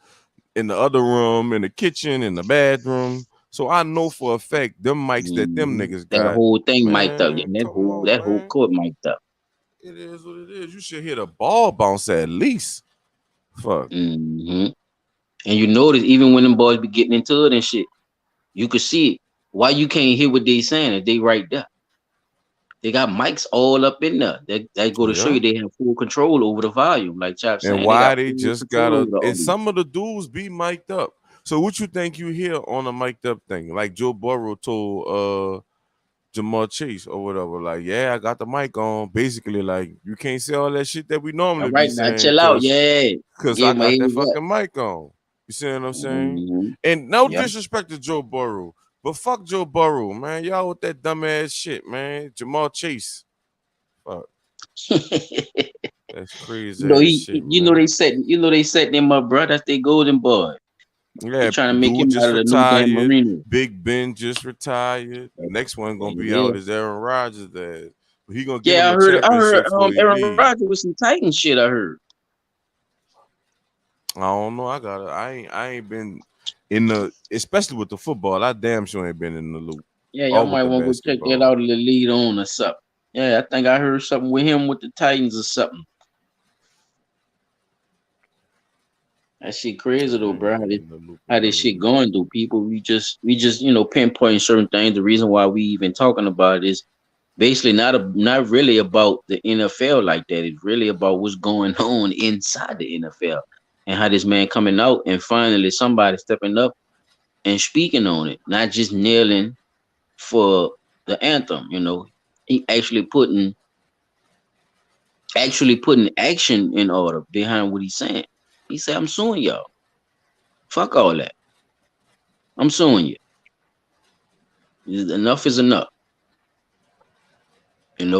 in the other room, in the kitchen, in the bathroom. So I know for a fact them mics that them Mhm. niggas That got, whole thing mic'd up. Yeah, man, come on, that whole man. court mic'd up. It is what it is. You should hear the ball bounce at least. Fuck. Hmm. And you notice even when them boys be getting into it and shit, you could see it. Why you can't hear what they saying if they right there? They got mics all up in there. That go to show Yeah. you they have full control over the volume. Like Chop And saying, they why got they full just control over gotta, the and audio. some of the dudes be mic'd up. So what you think you hear on a mic'd up thing? Like Joe Burrow told Jamal Chase or whatever, like, yeah, I got the mic on. Basically, like, you can't say all that shit that we All normally be right, now saying, chill out. cause Yeah. cause I Gave him a got that heads up. fucking mic on. You see what I'm saying? Hmm. And no Yep. disrespect to Joe Burrow, but fuck Joe Burrow, man. Y'all with that dumbass shit, man. Jamal Chase. Fuck. That's crazy ass shit, man. They set them up, bro. That's their golden boy. They Yeah, trying to make dude him out just of the new Dan retired. Marino. Big Ben just retired. The next one gonna be Yeah. out is Aaron Rodgers. That he gonna get him Yeah, a I heard championship before he Aaron leave. Rodgers with some Titan shit, I heard. I don't know. I ain't been in the, especially with the football. I damn sure ain't been in the loop. Yeah, y'all Or with might the want to go check that basketball. out in the lead on or something. Yeah, I think I heard something with him with the Titans or something. That shit crazy though, I ain't bro. been in the loop How in this none of shit this going shit. through people. We just pinpointing certain things. The reason why we even talking about it is basically not really about the NFL like that. It's really about what's going on inside the NFL and how this man coming out and finally somebody stepping up and speaking on it, not just kneeling for the anthem. He actually putting action in order behind what he's saying. He said, "I'm suing y'all. Fuck all that. I'm suing you. Enough is enough." And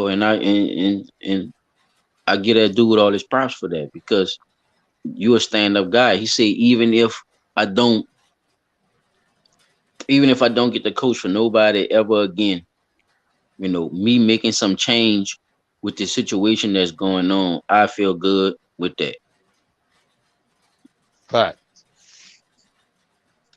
I get that dude all his props for that because you're a stand-up guy. He said, I don't, even if I don't get to coach for nobody ever again, me making some change with the situation that's going on, I feel good with that. Fact.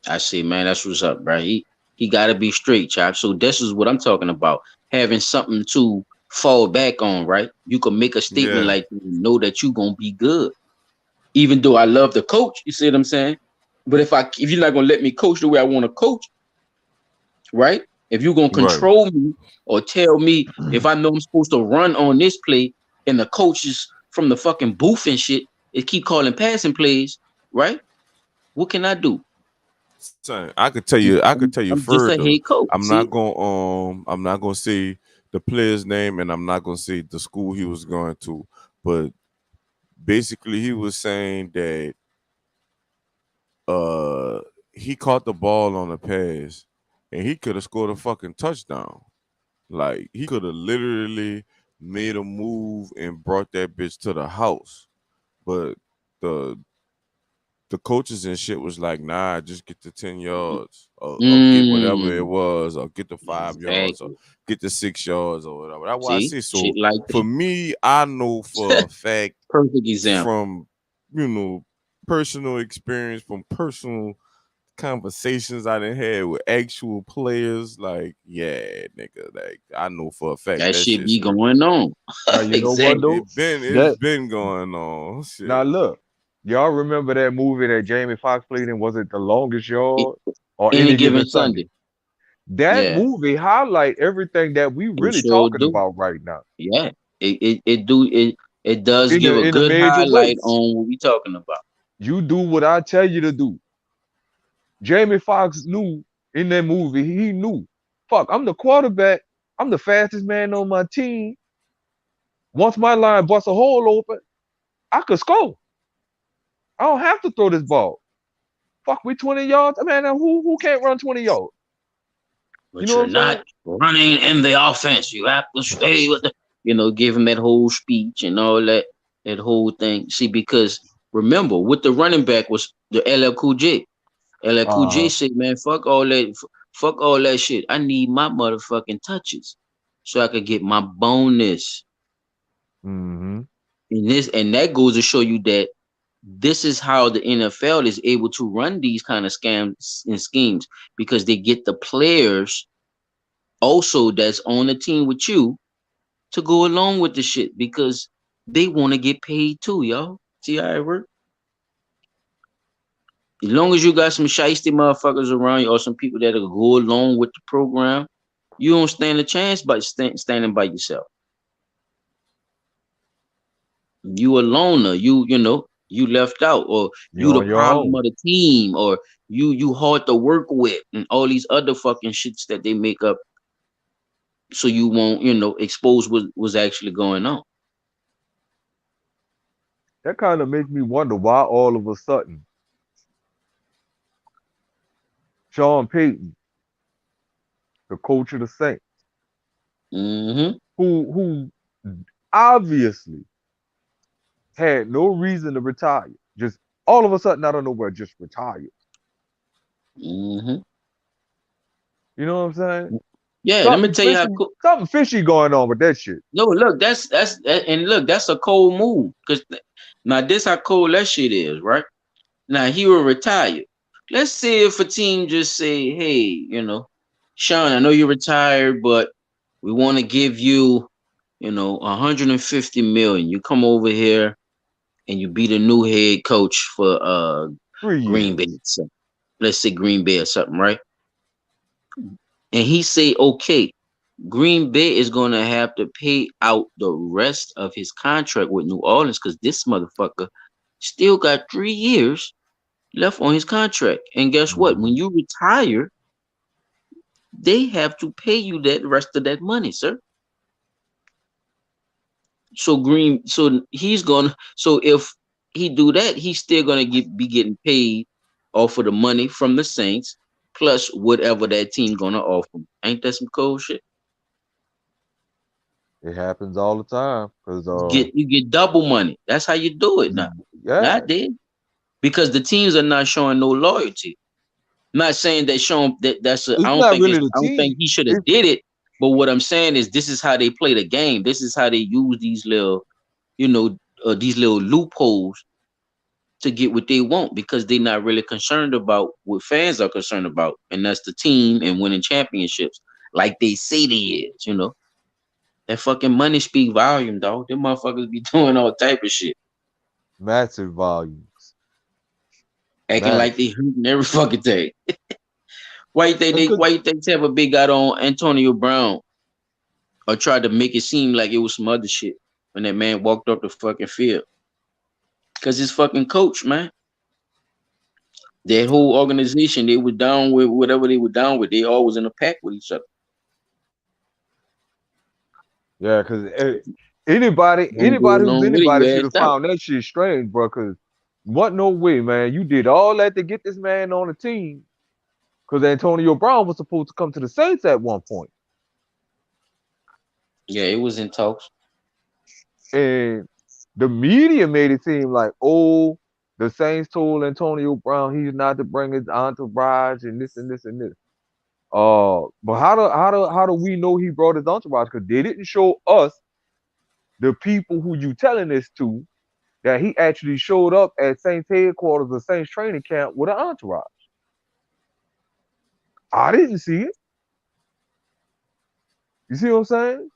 I say, man, that's what's up, bro. He gotta be straight, chop. So this is what I'm talking about. Having something to fall back on, right? You can make a statement Yeah, like know that you gonna be good. Even though I love the coach, you see what I'm saying? But if you're not gonna let me coach the way I want to coach, right? If you're gonna right. control me or tell me if I know I'm supposed to run on this play and the coaches from the fucking booth and shit, they keep calling passing plays, right? What can I do? Son, I could tell you I'm just a further. head coach. See? I'm not gonna say the player's name, and I'm not gonna say the school he was going to, but basically he was saying that uh he caught the ball on a pass and he could have scored a fucking touchdown. Like he could have literally made a move and brought that bitch to the house. But the the coaches and shit was like, nah, just get the 10 yards or get whatever it Mm, was, or get the 5 yards or exactly. get the 6 yards or whatever. That's why I See? say Shit so. like For me, I know for a that. fact Perfect example. from, you know, personal experience, from personal conversations I done had with actual players, like, yeah, nigga, like I know for a fact That that shit shit's be real. going on. Now you know what Exactly. though? It's That been going on. now Shit. look, y'all remember that movie that Jamie Foxx played in? Was it The Longest Yard or Any Any given Given Sunday. Sunday? That Yeah. movie highlight everything that we It really sure talking do. about right now Yeah. It does in give a a good major highlight way. on what we talking about. You do what I tell you to do. Jamie Foxx knew in that movie. He knew. Fuck, I'm the quarterback. I'm the fastest man on my team. Once my line busts a hole open, I could score. I don't have to throw this ball. Fuck, we 20 yards. Man, who can't run 20 yards? You But know what you're I'm saying? not running in the offense. You have to stay with the, give him that whole speech and all that whole thing. See, because remember, with the running back was the LL Cool J. LL Cool J Uh-huh. said, man, fuck all that shit. I need my motherfucking touches so I could get my bonus. Mm-hmm. And that goes to show you that this is how the NFL is able to run these kind of scams and schemes because they get the players also that's on the team with you to go along with the shit because they want to get paid too, y'all. See how it work? As long as you got some shiesty motherfuckers around you or some people that'll go along with the program, you don't stand a chance by standing by yourself. You a loner, you left out, or you You're the on your problem own. of the team, or you hard to work with, and all these other fucking shits that they make up so you won't, expose what was actually going on. That kind of makes me wonder why all of a sudden Sean Payton, the coach of the Saints, Mm-hmm. who obviously had no reason to retire, just all of a sudden out of nowhere just retired. Mm-hmm. You know what I'm saying? Yeah, let me Something tell you how fishy, cool. something fishy going on with that shit. No, look, and look, that's a cold move. Cause now this how cold that shit is, right? Now he will retire. Let's say if a team just say, hey, Sean, I know you're retired, but we want to give you, 150 million. You come over here and you be the new head coach for 3 years. Green Bay. So let's say Green Bay or something, right? And he say, okay, Green Bay is gonna have to pay out the rest of his contract with New Orleans because this motherfucker still got 3 years left on his contract. And guess what? Hmm. When you retire, they have to pay you that rest of that money, sir. So he's gonna. So if he do that, he's still gonna be getting paid off of the money from the Saints plus whatever that team gonna offer him. Ain't that some cold shit? It happens all the time because You get double money. That's how you do it now. yeah, Not did because the teams are not showing no loyalty. Not saying that Sean that's a, it's not really the I don't think team. he should have It's did it. But what I'm saying is this is how they play the game. This is how they use these little loopholes to get what they want because they're not really concerned about what fans are concerned about, and that's the team and winning championships, like they say they is. That fucking money speak volume, dog. Them motherfuckers be doing all type of shit, Massive volumes. acting like they Massive. hurting every fucking thing. Why you think And they? cause, Why you think Tampa Bay got on Antonio Brown or tried to make it seem like it was some other shit when that man walked up the fucking field? Cause his fucking coach, man. That whole organization, they were down with whatever they were down with. They always in a pack with each other. yeah, cause anybody Don't go anybody who's along with it, you anybody should have asked out. found that shit strange, bro. Cause what no way, man. You did all that to get this man on the team. Cause Antonio Brown was supposed to come to the Saints at one point. Yeah, it was in talks. And the media made it seem like, oh, the Saints told Antonio Brown he's not to bring his entourage and this and this and this. But how do we know he brought his entourage? Because they didn't show us, the people who you telling this to, that he actually showed up at Saints headquarters or Saints training camp with an entourage. I didn't see it. You see what I'm saying?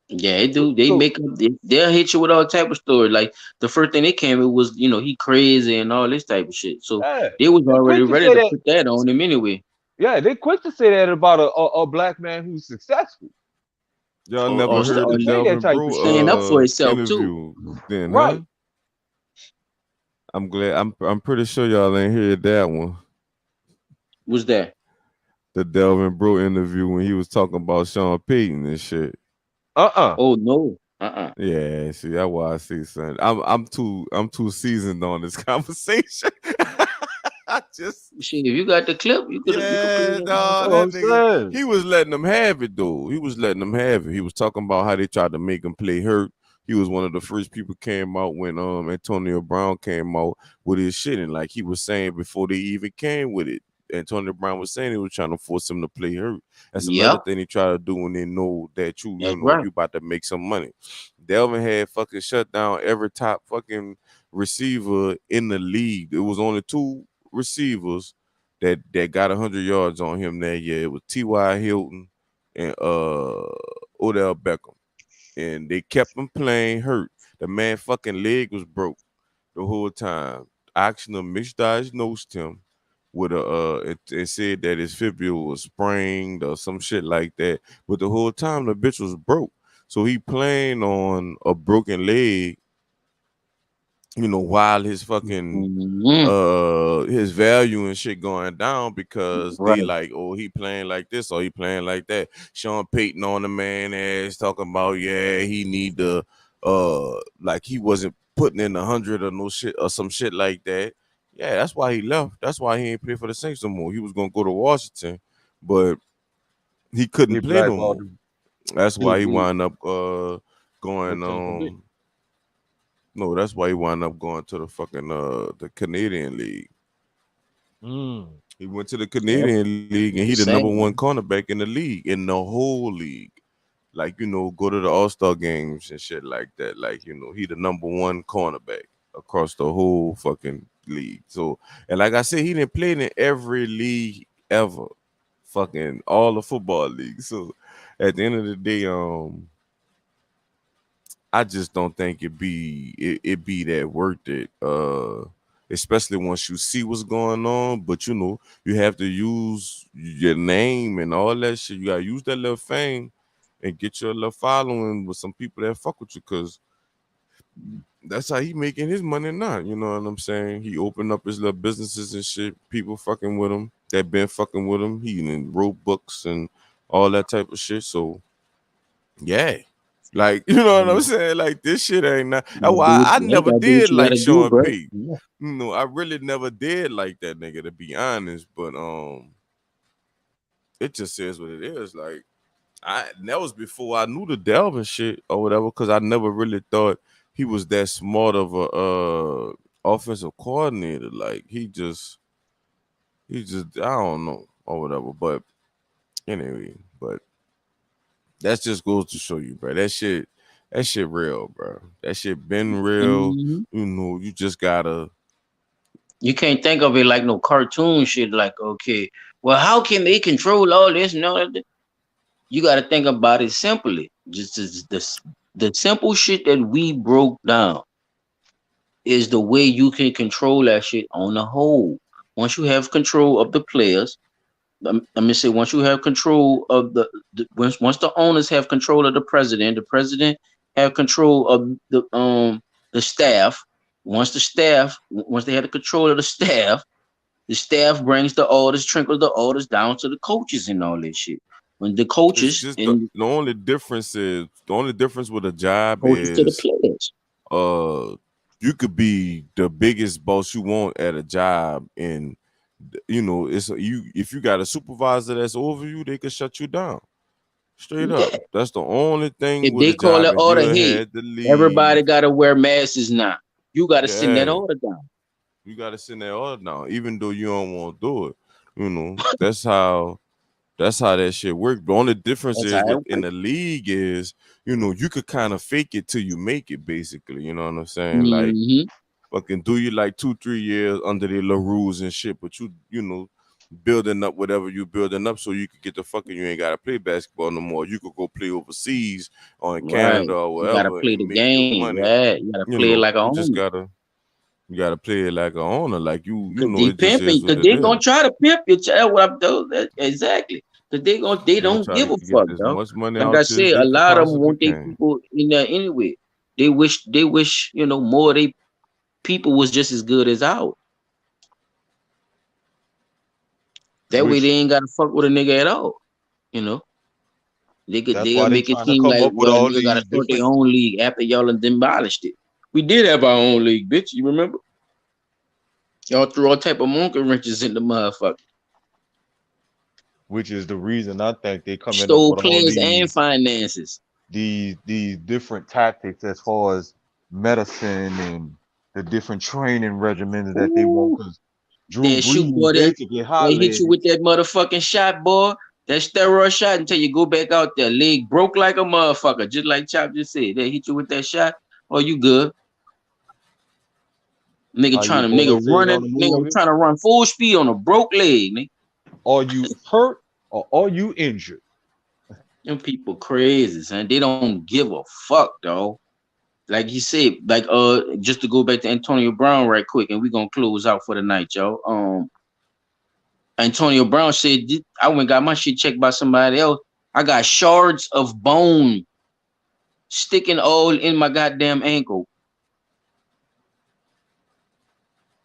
Yeah, they So, do. They so make up. They'll hit you with all type of story. Like the first thing they came with was, he crazy and all this type of shit. So yeah, they was they already quick to ready say to that. put that on him anyway. Yeah, they quick to say that about a black man who's successful. Y'all Or never or, Quick st- heard or to the say that Delvin type of Bro shit. stand up for himself too. interview then, huh? Right. I'm glad. I'm pretty sure y'all ain't heard that one. Was that? The Delvin Bro interview when he was talking about Sean Payton and shit. Uh-uh. Oh no. Yeah, see, that's why I see son. I'm too seasoned on this conversation. I just Shit, if you got the clip, you could play yeah, that no, That's motherfucker. what that I'm nigga, saying. he was letting them have it though. He was letting them have it. He was talking about how they tried to make him play hurt. He was one of the first people came out when Antonio Brown came out with his shit, and like he was saying before they even came with it, Antonio Brown was saying he was trying to force him to play hurt. That's another Yep, thing they try to do when they know that you that's know right. you about to make some money. Delvin had fucking shut down every top fucking receiver in the league. It was only two receivers that got 100 yards on him that year. It was T.Y. Hilton and Odell Beckham, and they kept him playing hurt. The man fucking leg was broke the whole time. Oxner misdiagnosed him with it said that his fibula was sprained or some shit like that. But the whole time the bitch was broke. So he playing on a broken leg, while his fucking Hmm. his value and shit going down because they Right. like, oh, he playing like this or he playing like that. Sean Payton on the man ass talking about, yeah, he need to like he wasn't putting in 100 or no shit or some shit like that. Yeah, that's why he left. That's why he ain't play for the Saints no more. He was gonna go to Washington, but he couldn't They play no blackballed more. him. That's They why he did. wound up With going Tampa Bay. no, that's why he wound up going to the fucking the Canadian League. Mm. He went to the Yep. Canadian League and he the The number one same. cornerback in the league, in the whole league. Like, go to the All-Star games and shit like that. Like, he the number one cornerback across the whole fucking league. So, and like I said, he didn't play in every league ever. Fucking all the football leagues. So at the end of the day, I just don't think it be that worth it. Especially once you see what's going on. But you have to use your name and all that shit. You gotta use that little fame and get your little following with some people that fuck with you, cause that's how he making his money now. You know what I'm saying? He opened up his little businesses and shit. People fucking with him. That been fucking with him. He even wrote books and all that type of shit. So yeah. Like, you know what I'm You saying? Like, this shit ain't not. That's gotta do why what I you, never gotta do what did you like gotta do, Sean bro. P. Yeah. I really never did like that nigga, to be honest. But it just says what it is. Like, that was before I knew the Delvin shit or whatever, because I never really thought he was that smart of a offensive coordinator. Like, he just I don't know or whatever. But anyway, but that just goes to show you, bro. That shit real, bro. That shit been real. Hmm. You just gotta You can't think of it like no cartoon shit. Like, okay, well, how can they control all this and all that? You got to think about it simply. Just as the simple shit that we broke down is the way you can control that shit on the whole. Once you have control of the players, let me say, once you have control of once the owners have control of the president have control of the staff. Once they have the control of the staff brings the orders, trickles the orders down to the coaches and all this shit. When the It's coaches just and the only difference with a job coaches to the is players. uh you could be the biggest boss you want at a job, and it's you if you got a supervisor that's over you, they could shut you down straight up. Yeah. That's the only thing If with they a call job, it and you order, done hey, had to everybody leave. gotta wear masks now. You gotta send that Yeah, order down. you gotta send that order now, even though you don't want to do it. That's how that shit works. The only difference That's is how it within works. the league is, you could kind of fake it till you make it, basically. You know what I'm saying? Like, Hmm. fucking do you like 2-3 years under the little rules and shit, but building up whatever you building up so you could get the fucking you ain't gotta play basketball no more. You could go play overseas or in Right. Canada or You gotta whatever play the and make your game, money. right? You gotta play it like a You just owner. gotta play it like a owner, like Cause they it just pimping, is what cause it they is. gonna try to pimp you. Child, what I'm doing, exactly. Cause they They don't try give to a get fuck, as dog. much money Like I out you as said, a they could lot of them possibly want their can. people in there anyway. They wish, more of they people was just as good as ours. That way they Which ain't gotta fuck with a nigga at all. You know, that's they'll why they make it trying to seem come like, up with well, a all nigga gotta these start their different, own league after y'all done demolished it. We did have our own league, bitch. You remember? Y'all threw all type of monkey wrenches in the motherfucker. which is the reason I think they coming up Stole with all players and these finances. these different tactics as far as medicine and the different training regimens that they want. Ooh, Because Drew they shoot, Brees boy. basically They hit you highlighted. with that motherfucking shot, boy. That steroid shot until you go back out there. Leg broke like a motherfucker, just like Chop just said. They hit you with that shot, or you good. How your boy said on the Nigga movie, trying to run full speed on a broke leg, nigga. are you hurt or are you injured? Them people crazy, son. They don't give a fuck, though. Like he said, like just to go back to Antonio Brown right quick, and we gonna close out for the night, y'all. Antonio Brown said, I went and got my shit checked by somebody else. I got shards of bone sticking all in my goddamn ankle.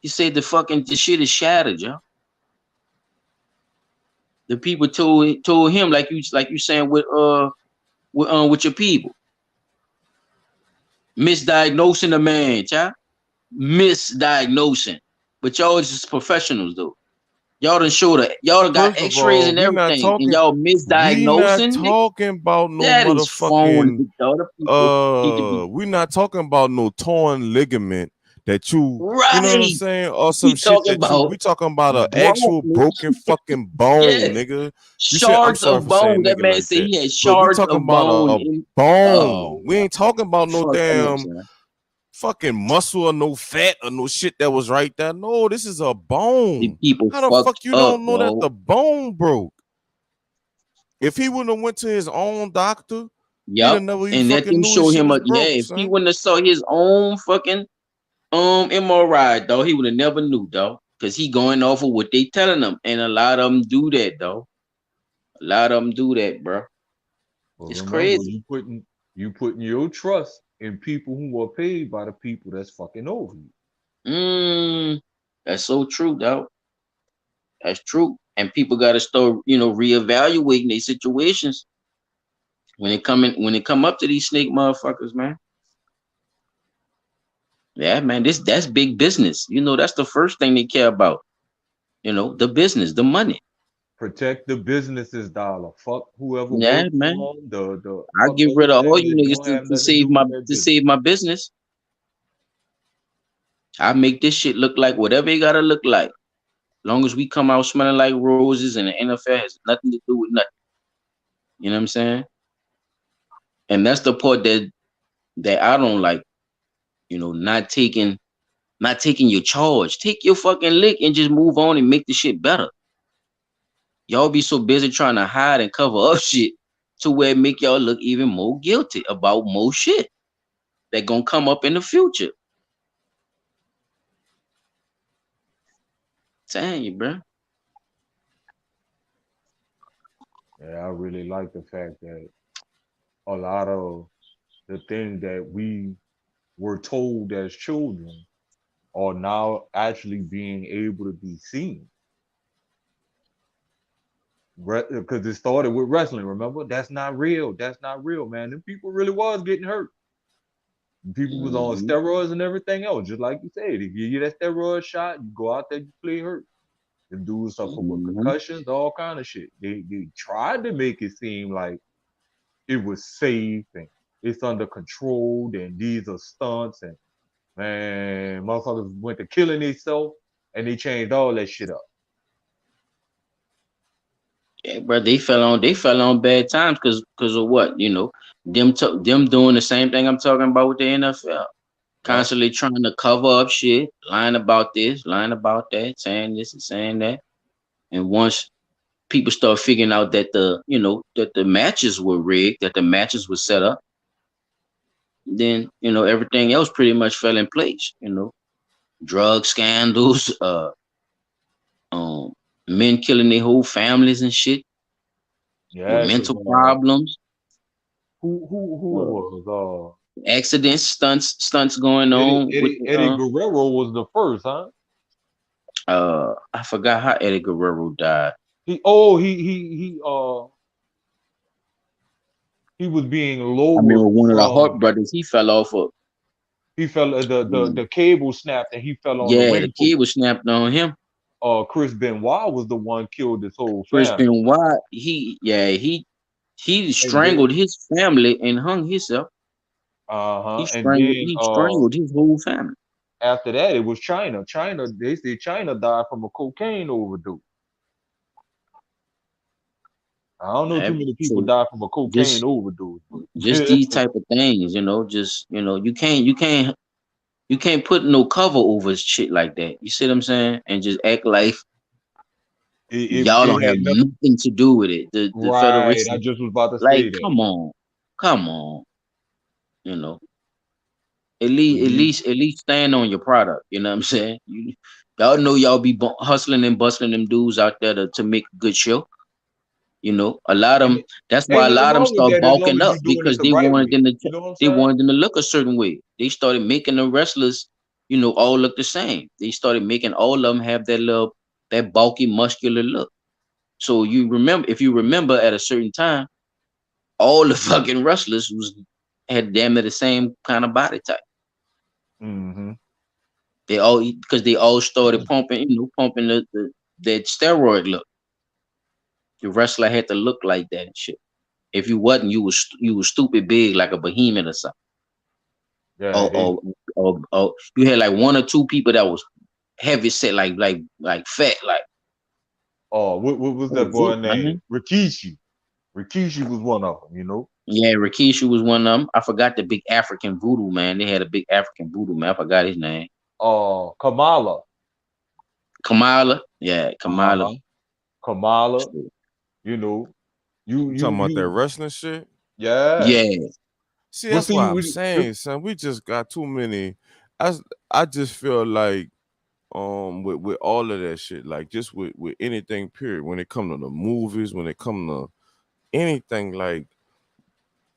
He said the shit is shattered, yo. The people told him like you saying with your people, misdiagnosing the man, child. Misdiagnosing. But y'all is just professionals though. Y'all done got First of x-rays all, and everything, and y'all we not misdiagnosing, nigga. talking about no That is phony, motherfucking y'all. The people need to be we not talking about no torn ligament that you know what I'm right. saying, or some We shit talking that about we talking about a bone, actual broken fucking bone, yeah, nigga. You said I'm shards sorry of for bone. saying That nigga man like said that, he had but we shards talking of about bone a in. bone. Oh, We ain't talking about no fuck that, damn son. fucking muscle or no fat or no shit that was right there. No, this is a The bone. people How the fucked fuck you up, don't know that bro. the bone broke? If he wouldn't have went to his own doctor, he'd have Yup. never even And let fucking them knew his show shit him was yeah, broke, if he son. wouldn't have saw his own fucking MRI, though, he would have never knew, though. Cause he going off of what they telling him. And a lot of them do that, though. A lot of them do that, bro. But It's remember, crazy. you putting your trust in people who are paid by the people that's fucking over you. Mm, that's so true, though. That's true. And people gotta start, reevaluating their situations when they come up to these snake motherfuckers, man. Yeah, man, that's big business. That's the first thing they care about. The business, the money. Protect the business's dollar. Fuck whoever Yeah, works for man. them. The I fuck get rid of all everything you that niggas don't to, have to nothing to save do my with that to business. save my business. I make this shit look like whatever it gotta look like. Long as we come out smelling like roses and the NFL has nothing to do with nothing. You know what I'm saying? And that's the part that I don't like, not taking. Not taking your charge. Take your fucking lick and just move on and make the shit better. Y'all be so busy trying to hide and cover up shit to where it make y'all look even more guilty about more shit that gonna come up in the future. Telling you, bro. Yeah, I really like the fact that a lot of the things that we were told as children are now actually being able to be seen. Because it started with wrestling, remember? That's not real. That's not real, man. Them people really was getting hurt. People was on Mm-hmm. steroids and everything else, just like you said. They give you that steroid shot, you go out there, you play hurt. Them dudes suffer with Mm-hmm. concussions, all kind of shit. They tried to make it seem like it was safe and it's under control and these are stunts and man, motherfuckers went to killing themselves and they changed all that shit up. Yeah, bro, they fell on bad times because of what, them doing the same thing I'm talking about with the NFL, Yeah. constantly trying to cover up shit, lying about this, lying about that, saying this and saying that, and once people start figuring out that the matches were rigged, that the matches were set up, then everything else pretty much fell in place. Drug scandals, um, men killing their whole families and shit with Yeah, because mental problems. who it uh, was? Accidents, stunts going Eddie on with Eddie Eddie Guerrero was the first, huh? I forgot how Eddie Guerrero died. He was being I mean, lowered with one of the from Hart brothers, he fell off of he fell um, the cable snapped and he fell on the yeah, the wing kid post. was snapped on him. Chris Benoit was the one killed his whole Chris family. Benoit, he And then strangled his family and hung himself. uh-huh. He And strangled then he strangled his whole family. after that it was China. China, they say China died from a cocaine overdose. I don't know too many people So die from a cocaine just overdose, just but these type of things, just you can't put no cover over shit like that. You see what I'm saying? And just act like y'all it don't have had nothing. nothing to do with it. The Right. I Federation, just was about to like, say that. come on, you know. But these At least stand on your product. You know what I'm saying? Y'all know y'all be hustling and bustling them dudes out there to make a good show. A lot of and them. That's why ain't a nothing lot of them wrong with start that as long bulking as up you're doing it because the right way. You know what I'm they saying? wanted them to look a certain way. They started making the wrestlers, all look the same. They started making all of them have that bulky, muscular look. So if you remember, at a certain time, all the fucking wrestlers had damn near the same kind of body type. Mm-hmm. They all started pumping that steroid look. The wrestler had to look like that and shit. If you wasn't, you was stupid big like a behemoth or something. Yeah, Or they or you had like one or two people that was heavy set, like fat, like what was that that was boy it, name? man. Rikishi. Rikishi was one of them, you know. Yeah, Rikishi was one of them. I forgot the big African voodoo man. They had a big African voodoo man. I forgot his name. Kamala. Kamala. Yeah, Kamala. Uh-huh. Kamala, you know. You talking about that You wrestling shit? yeah. Yeah. See, But that's see, why I'm saying, son, we just got too many. I I just feel like with all of that shit, like just with anything period, when it come to the movies, when it come to anything, like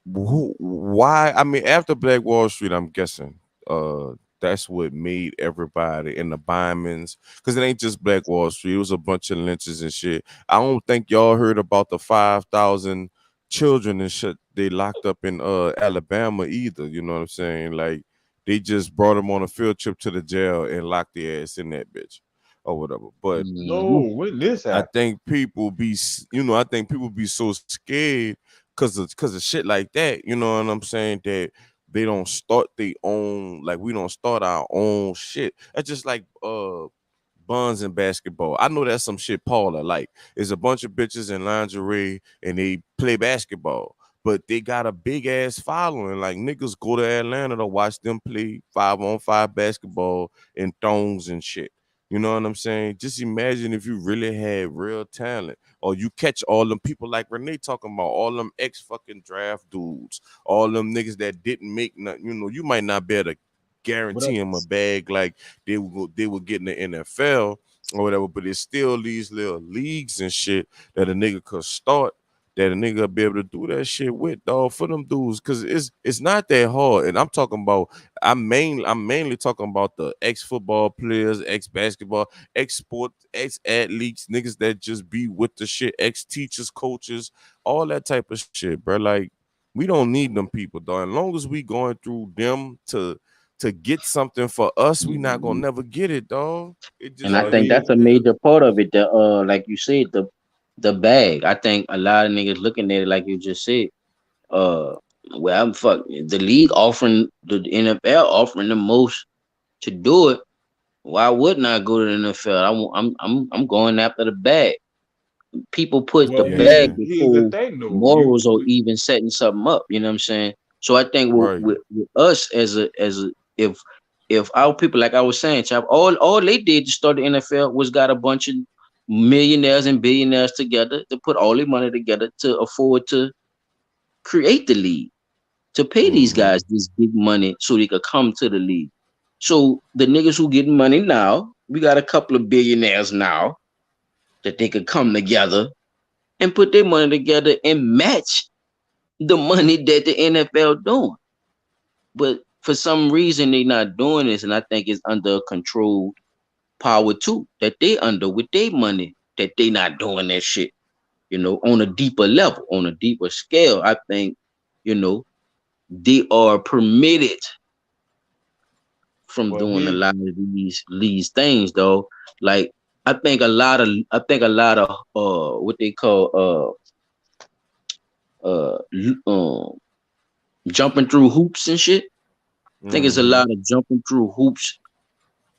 why, I mean, after Black Wall Street, I'm guessing that's what made everybody in the Bymans, because it ain't just Black Wall Street, it was a bunch of lynches and shit. I don't think y'all heard about the 5,000 children and shit they locked up in Alabama either, you know what I'm saying? Like they just brought them on a field trip to the jail and locked their ass in that bitch or whatever. But Mhm. no, when this I happened. think people be, I think people be so scared because of shit like that. You know what I'm saying? That they don't start their own, like we don't start our own shit. That's just like buns in basketball. I know that's some shit Paula like. It's a bunch of bitches in lingerie and they play basketball. but they got a big ass following. Like niggas go to Atlanta to watch them play 5-on-5 basketball in thongs and shit. You know what I'm saying? Just imagine if you really had real talent, or you catch all them people like Renee talking about, all them ex fucking draft dudes, all them niggas that didn't make nothing. You know, you might not be able to What up? guarantee him a bag like they would get in the NFL or whatever, but it's still these little leagues and shit that a nigga could start, that a nigga be able to do that shit with, dog, for them dudes, because it's not that hard. And I'm talking about, I'm mainly talking about the ex football players, ex basketball, ex sport, ex athletes, niggas that just be with the shit, ex teachers, coaches, all that type of shit, bro. Like we don't need them people, dog. As long as we going through them to get something for us, we not gonna Mhm. never get it, dog. It And just I Well, think what that's he it a is. major part of it. The like you said, the bag. I think a lot of niggas looking at it like you just said. Uh, well, I'm fuck the league offering the NFL offering the most to do it. Why wouldn't I go to the NFL? I'm going after the bag. People put the well bag Yeah, here's the before thing though. morals or even setting something up. You know what I'm saying? So I think right. with us as a if our people, like I was saying, chap, all they did to start the NFL was got a bunch of millionaires and billionaires together to put all their money together to afford to create the league, to pay these Mm-hmm. guys this big money so they could come to the league. So the niggas who getting money now, we got a couple of billionaires now that they could come together and put their money together and match the money that the NFL doing. But for some reason they not doing this, and I think it's under a controlled power too that they under with their money that they not doing that shit. On a deeper level, on a deeper scale. I think you know they are permitted from well doing a here lot of these things though. Like I think a lot of what they call jumping through hoops and shit. I think it's a Mm-hmm. lot of jumping through hoops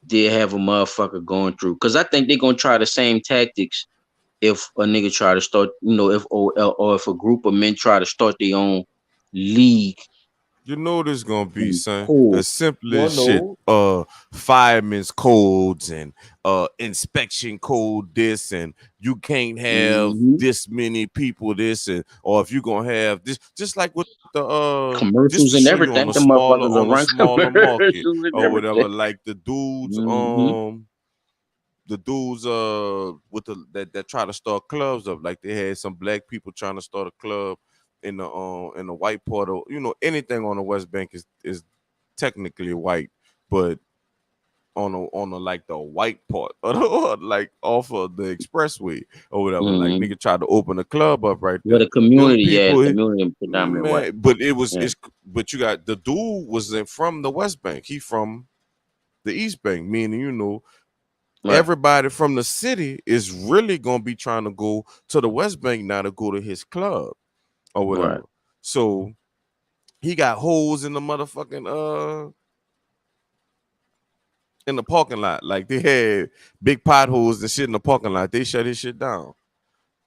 they have a motherfucker going through. Cause I think they're gonna try the same tactics if a nigga try to start, if or if a group of men try to start their own league You know this gonna be, from son. pool. As simple well as shit. no Fireman's codes and inspection code this, and you can't have Hmm. this many people this, and or if you gonna have this, just like with the just to Commercials show and you everything. The motherfuckers will on a run smaller market commercials and or everything. whatever, like Hmm. the dudes with that try to start clubs up. Like they had some black people trying to start a club in the white part of, anything on the West Bank is technically white, but on the like the white part or like off of the expressway or whatever. Like Hmm. nigga tried to open a club up right Well, there. the Them community, yeah, people, community predominantly white. man, but Yeah, but you got the dude from the West Bank. He from the East Bank, meaning right, everybody from the city is really gonna be trying to go to the West Bank now to go to his club or right. whatever. So he got holes in the motherfucking in the parking lot. Like they had big potholes and shit in the parking lot. They shut his shit down.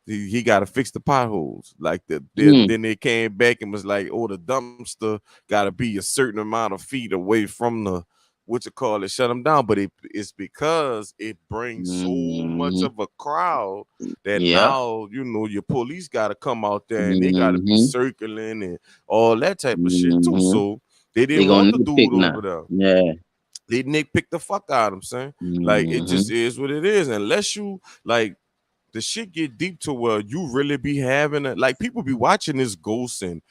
He got to fix the potholes. Like Mm, then they came back and was like, oh, the dumpster got to be a certain amount of feet away from the what you call it, shut them down. But it's because it brings so much hmm. of a crowd that Yeah. now your police got to come out there and they got to be Hmm. circling and all that type of shit too. Hmm. So they They didn't gonna want the nitpick dude now. over there. Yeah. They nitpick the fuck out of him, son. Like it just Hmm. is what it is. Unless you like the shit get deep to where you really be having it. Like people be watching this Ghost and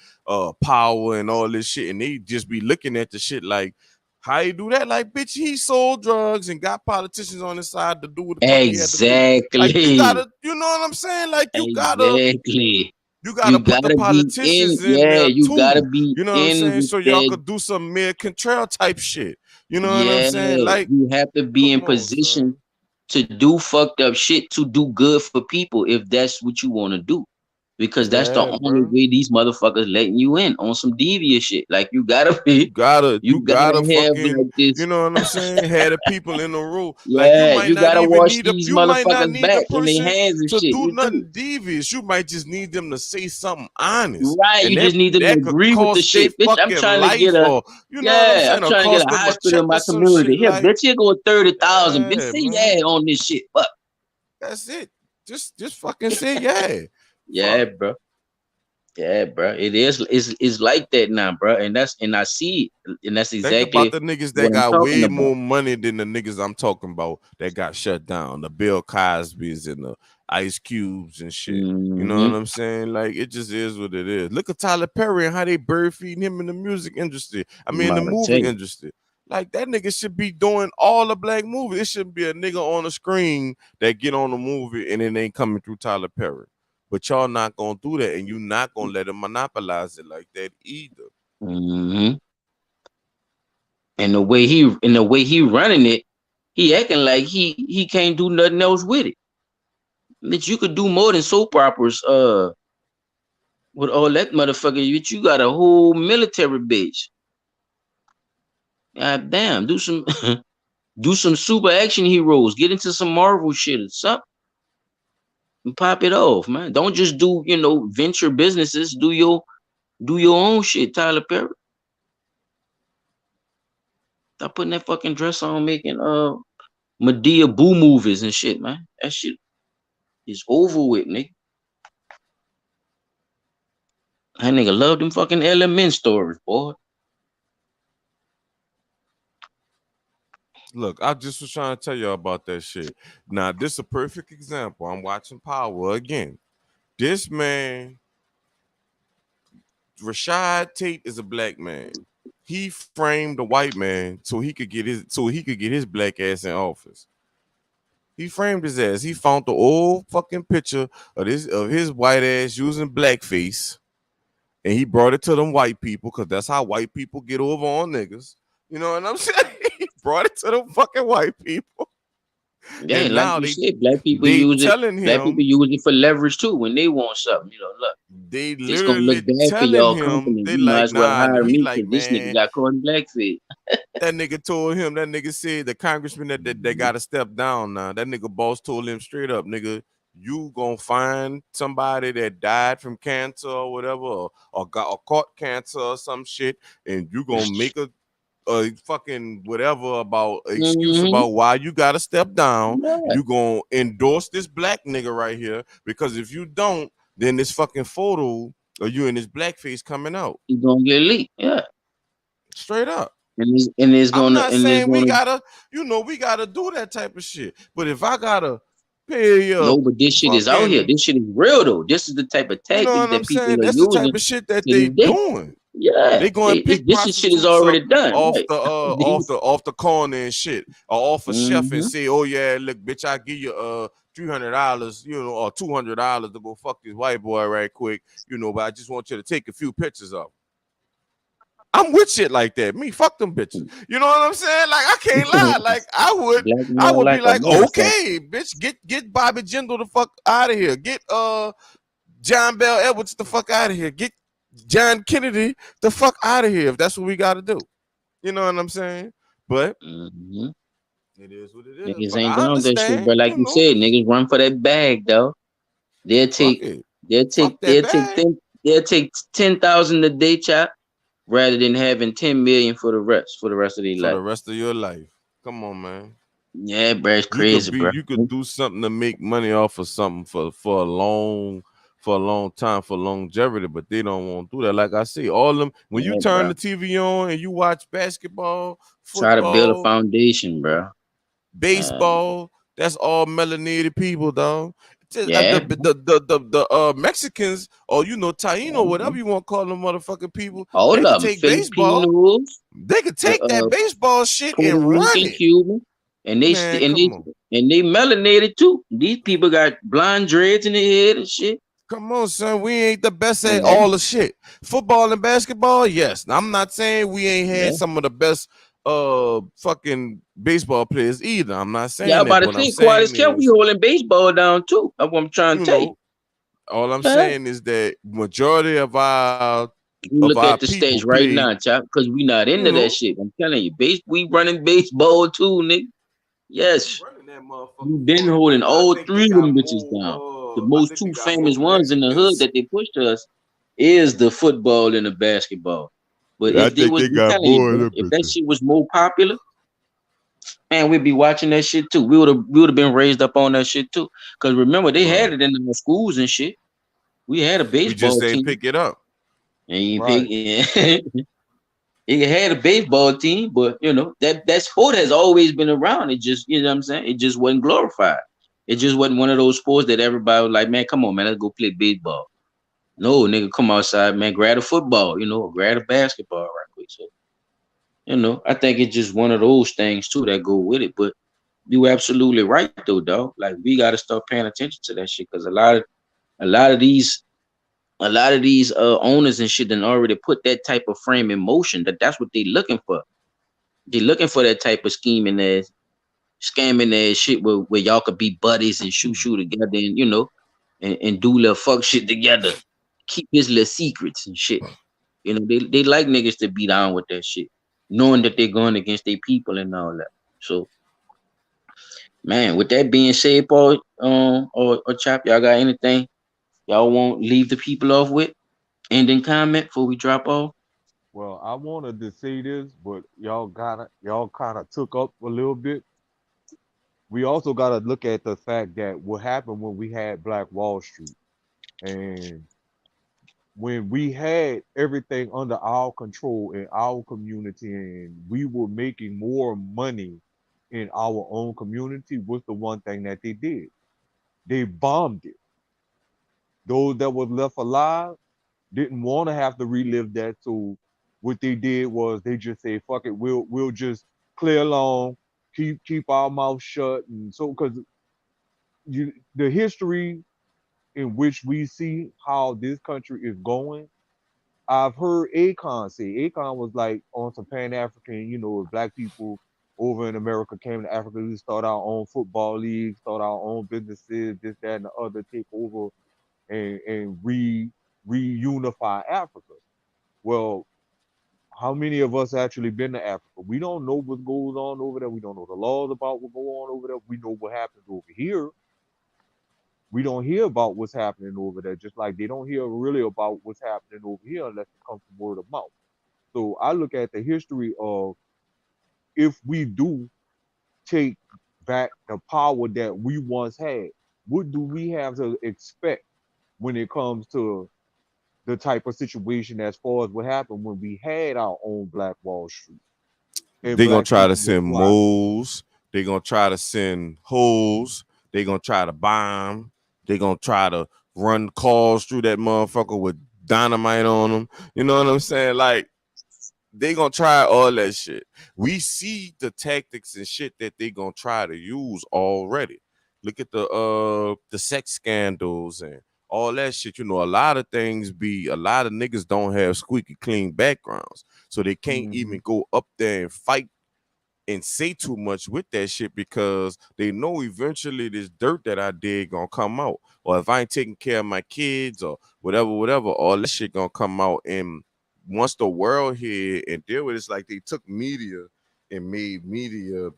Power and all this shit, and they just be looking at the shit like, how you do that? Like, bitch, he sold drugs and got politicians on his side to do what the fuck he had to do. Like you Exactly. gotta, you know what I'm saying? Like Exactly. you gotta You put the gotta be in. politicians in Yeah, there you gotta too. be You know what I'm in saying? with So y'all that. could do some mere control type shit. You know what I'm Yeah, saying? Like, you have to be in come on, son. position to do fucked up shit to do good for people if that's what you want to do. because that's the Yeah, only bro. way these motherfuckers letting you in on some devious shit. Like you gotta You be, gotta, you you gotta gotta have fucking, like this. you know what I'm saying? Had the people in a row. Like Yeah, you gotta wash these you might not motherfuckers need the back in their person hands and to shit. do You do nothing devious. You might just need them to say something honest, right. and You just need them to that could agree with the cost their shit, bitch. I'm fucking trying to get life, a or you know what I'm yeah. I'm saying, or trying to get cost a them a hospital check in my or some community. shit. Here, Like, bitch. Here go 30,000. Bitch, yeah, say man, yeah on this shit. Fuck that's it. Just fucking say yeah. yeah, Fuck. bro. Yeah, bro. It is. It's like that now, bro. And I see it, and that's Think about exactly the niggas that what I'm got talking way about. more money than the niggas I'm talking about that got shut down. The Bill Cosby's and the Ice Cubes and shit. You know Hmm. what I'm saying? Like, it just is what it is. Look at Tyler Perry and how they bird feeding him in the music industry. I I'm mean, the about to tell movie you. industry. Like, that nigga should be doing all the black movies. It shouldn't be a nigga on the screen that get on the movie and it ain't coming through Tyler Perry. But y'all not gonna do that, and you not gonna let him monopolize it like that either. Hmm. And the way he running it, he acting like he can't do nothing else with it. Bitch, you could do more than soap operas. With all that motherfucker, you got a whole military base. God damn, do some do some super action heroes. Get into some Marvel shit or something and pop it off, man. Don't just do venture businesses. Do your own shit, Tyler Perry. Stop putting that fucking dress on, making Medea Boo movies and shit, man. That shit is over with, nigga. That nigga love them fucking element stories, boy. Look, I just was trying to tell y'all about that shit. Now, this is a perfect example. I'm watching Power again. This man, Rashad Tate, is a black man. He framed a white man so he could get his black ass in office. He framed his ass. He found the old fucking picture of his white ass using blackface, and he brought it to them white people because that's how white people get over on niggas. You know what I'm saying? He brought it to them fucking white people. Yeah, And like now you they said, black people they use it. telling Black people him, use it for leverage too when they want something. Look, they it's gonna look literally bad for telling y'all him, company. they You might like, as well nah, hire he me like, because this nigga man, got caught in blackface. that nigga told him, that nigga said the congressman that got to step down now. That nigga boss told him straight up, nigga, you gonna find somebody that died from cancer or whatever, or got or caught cancer or some shit, and you gonna make a fucking whatever about excuse Mm-hmm. about why you gotta step down. Yeah, You gonna endorse this black nigga right here, because if you don't, then this fucking photo of you in this blackface coming out. he gonna get leaked. Yeah, Straight up. and it's I'm gonna not and it's saying we gonna gotta, we gotta do that type of shit. But if I gotta pay no, you but this shit is out here. fucking, This shit is real though. This is the type of you know tactics what I'm that people saying? are That's the type using of shit that to they this day. doing. Yeah, They going to pick this shit is prostitutes up already done. off Right. the off the corner and shit, or off a chef and Mm-hmm. say, "Oh yeah, look, bitch, I give you $300, or $200 to go fuck this white boy right quick, but I just want you to take a few pictures of him." I'm with shit like that. Me, fuck them bitches. You know what I'm saying? Like, I can't lie. Like, I would, I Blackmail would be like a like, motherfucker. okay, bitch, get Bobby Jindal the fuck out of here. Get John Bell Edwards the fuck out of here. Get John Kennedy the fuck out of here if that's what we got to do. You know what I'm saying? But Mm-hmm. it is what it is. Niggas But ain't I down with that shit, understand, but like you said, niggas run for that bag though. They'll fuck take, it. they'll Fuck take, that they'll take bag 10,000 a day chop rather than having 10 million for the rest of their for the life. rest of your life. Come on, man. Yeah, bro, it's crazy, bro. You could do something to make money off of something for a long time, for longevity, but they don't want to do that. Like I say, all them, when you Yeah, turn bro. the TV on and you watch basketball, Try to build a football, foundation, bro. baseball, that's all melanated people, dog. Just, Yeah, the Mexicans, or Taino, yeah. whatever you want to call them motherfucking people, they All could of them, take baseball, Filipinos, they could the take that baseball shit Puerto and run Rican, it. Cuban, and they Man, st- and they come on. and they melanated too. These people got blonde dreads in their head and shit. Come on, son. We ain't the best at Yeah, all the shit. Football and basketball, yes. Now, I'm not saying we ain't had yeah. some of the best fucking baseball players either. I'm not Yeah, I'm saying about that. to What I'm say, Quadras saying Kelly is, holding baseball down too. That's what I'm trying to you tell you. know, All I'm Yeah. saying is that majority You of look our at the people stage right play, now, chap, because we not you into that know, shit. I'm telling you, we running baseball too, nigga. we Yes. running that motherfucker We've been for it. holding But I all think they three of them got bitches down. The more. I most think they two got more famous ones in the hood Mexicans. that they pushed to us is the football and the basketball. But I if they think was, they I'm got telling you, more of bro, them if that bitches. shit was more popular, man, we'd be watching that shit too. We would have been raised up on that shit too. Cause remember, they had Right. it in the schools and shit. We had a We just baseball ain't team, pick it up. and you pick, Right. it had a baseball team, but that sport has always been around. It just, you know what I'm saying? It just wasn't glorified. It just wasn't one of those sports that everybody was like, man, come on, man, let's go play baseball. No, nigga, come outside, man, grab a football, or grab a basketball right quick. So, I think it's just one of those things too that go with it. But you absolutely right though, dog. Like we gotta start paying attention to that shit because a lot of these owners and shit done already put that type of frame in motion. That's what they looking for. They looking for that type of scheming ass, scamming ass shit where y'all could be buddies and shoot together and and do little fuck shit together. Keep his little secrets and shit. They like niggas to be down with that shit, knowing that they're going against their people and all that. So, man, with that being said, Paul, or Chop, y'all got anything y'all won't leave the people off with? Ending comment before we drop off? Well, I wanted to say this, but y'all kind of took up a little bit. We also got to look at the fact that what happened when we had Black Wall Street, and when we had everything under our control in our community, and we were making more money in our own community, was the one thing that they did. They bombed it. Those that was left alive didn't want to have to relive that. So what they did was they just say, "Fuck it, we'll just clear along, keep our mouth shut." And so, because the history in which we see how this country is going, I've heard Akon say. Akon was like on some Pan African, if black people over in America came to Africa, we start our own football league, start our own businesses, this, that, and the other, take over and reunify Africa. Well, how many of us actually been to Africa? We don't know what goes on over there. We don't know the laws about what go on over there. We know what happens over here. We don't hear about what's happening over there, just like they don't hear really about what's happening over here unless it comes from word of mouth. So I look at the history of, if we do take back the power that we once had, what do we have to expect when it comes to the type of situation as far as what happened when we had our own Black Wall Street and They gonna black try to people were send thriving? moles. They gonna try to send hoes. They gonna try to bomb. They gonna try to run calls through that motherfucker with dynamite on them. You know what I'm saying? Like, they gonna try all that shit. We see the tactics and shit that they gonna try to use already. Look at the sex scandals and all that shit. A lot of things a lot of niggas don't have squeaky clean backgrounds. So they can't Mm-hmm. even go up there and fight and say too much with that shit because they know eventually this dirt that I did gonna come out. Or if I ain't taking care of my kids or whatever, all that shit gonna come out. And once the world here and deal with it, it's like they took media and made media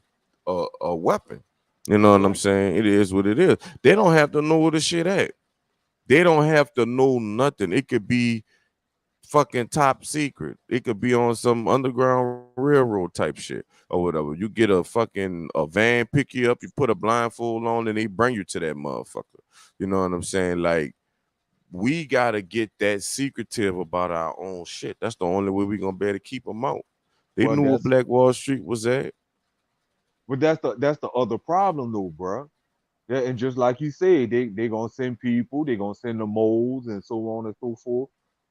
a weapon. You know what I'm Correct. saying? It is what it is. They don't have to know where the shit at. They don't have to know nothing. It could be fucking top secret. It could be on some underground railroad type shit or whatever. You get a van, pick you up, you put a blindfold on, and they bring you to that motherfucker. You know what I'm saying? Like, we gotta get that secretive about our own shit. That's the only way we gonna be able to keep them out. They Well, knew where that's Black Wall Street was at. but that's the other problem though, bruh. Yeah, and just like you said, they gonna send people, they gonna send the moles and so on and so forth.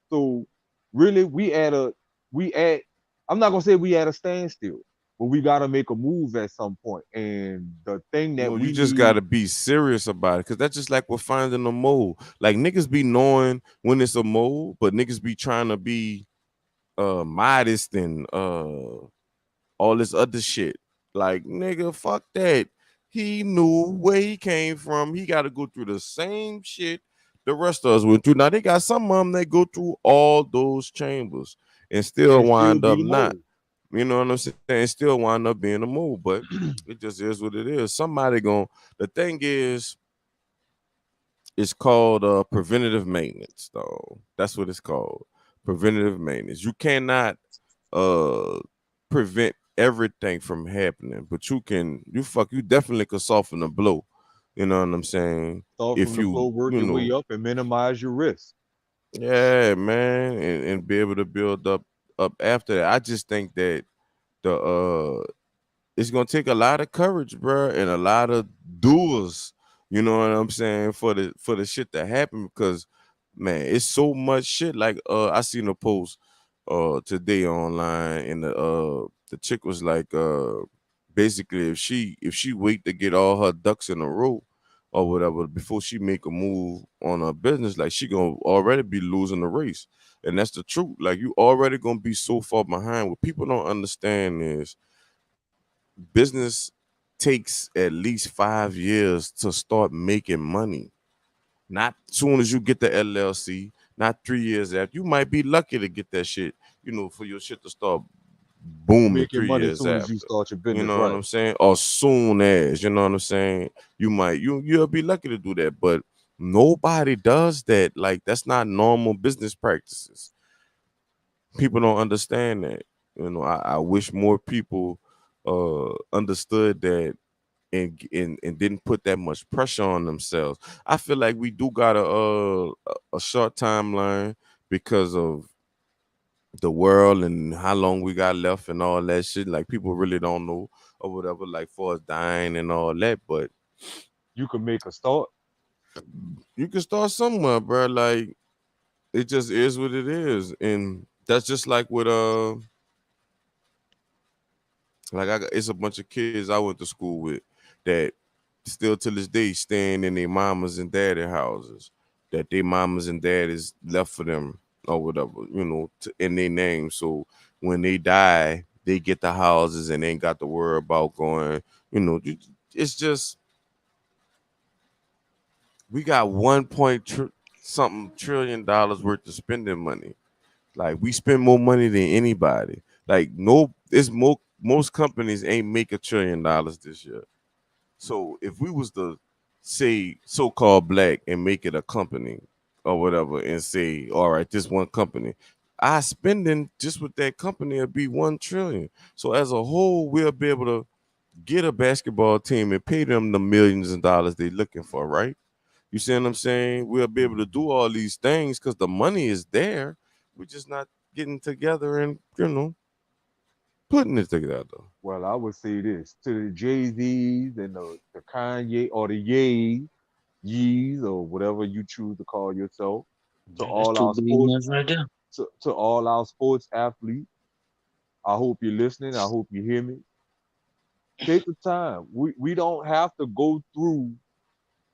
So really, we at I'm not gonna say we at a standstill, but we gotta make a move at some point. And the thing that No, you we just need, gotta be serious about it, cause that's just like we're finding a mole. Like, niggas be knowing when it's a mole, but niggas be trying to be modest and all this other shit. Like, nigga, fuck that. He knew where he came from. He got to go through the same shit the rest of us went through. Now they got some of them that go through all those chambers and still and still wind be up the not. mold. You know what I'm saying? Still wind up being a move, but it just is what it is. Somebody going the thing is it's called preventative maintenance, though. That's what it's called. Preventative maintenance. You cannot uh prevent everything from happening, but you definitely could soften the blow. You know what I'm saying? Start from If the flow, work you your way know, up, and minimize your risk. yeah, man, and be able to build up after that. I just think that the it's gonna take a lot of courage, bro, and a lot of doers. You know what I'm saying for the shit to happen because, man, it's so much shit. Like I seen a post today online, and the chick was like basically if she wait to get all her ducks in a row or whatever before she make a move on her business, like she gonna already be losing the race, and that's the truth. Like you already gonna be so far behind. What people don't understand is business takes at least 5 years to start making money. Not soon as you get the LLC, not 3 years after. You might be lucky to get that shit, for your shit to start booming Making three money as years soon as you after. start your You business, know what right? I'm saying? Or soon as, you know what I'm saying? You'll be lucky to do that. But nobody does that. Like that's not normal business practices. People don't understand that. I wish more people understood that and didn't put that much pressure on themselves. I feel like we do got a short timeline because of the world and how long we got left and all that shit. Like people really don't know or whatever, like for us dying and all that. But You can make a start. you can start somewhere, bro. Like it just is what it is, and that's just like with it's a bunch of kids I went to school with that still to this day staying in their mamas and daddy houses that their mamas and daddies left for them or whatever, in their name. So when they die, they get the houses and ain't got to worry about going, it's just we got something $1 trillion worth of spending money. Like we spend more money than anybody. Like no, it's most companies ain't make $1 trillion this year. So if we was to say so-called black and make it a company or whatever and say, all right, this one company, our spending just with that company would be 1 trillion. So as a whole, we'll be able to get a basketball team and pay them the millions of dollars they looking for, right? You see what I'm saying? We'll be able to do all these things because the money is there. We're just not getting together and putting it together. Well, I would say this to the Jay Z's and the Kanye or the Yees or whatever you choose to call yourself, to Yeah, that's all two our sports billionaires right there. to all our sports athletes. I hope you're listening. I hope you hear me. Take the time. We don't have to go through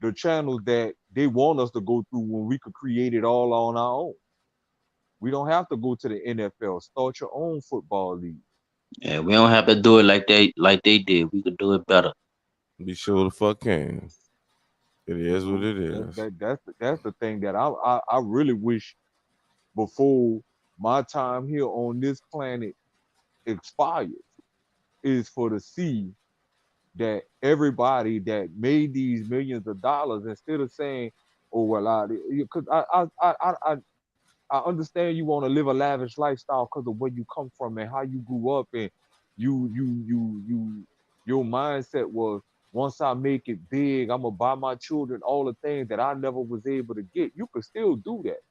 the channels that they want us to go through when we could create it all on our own. We don't have to go to the NFL. Start your own football league. Yeah, we don't have to do it like they did. We could do it better. Be sure the fuck can. It You is what know, it is. that's the thing that I really wish before my time here on this planet expires is for to see that everybody that made these millions of dollars, instead of saying, "Oh well," because I understand you want to live a lavish lifestyle because of where you come from and how you grew up, and you your mindset was, once I make it big, I'm gonna buy my children all the things that I never was able to get. You could still do that,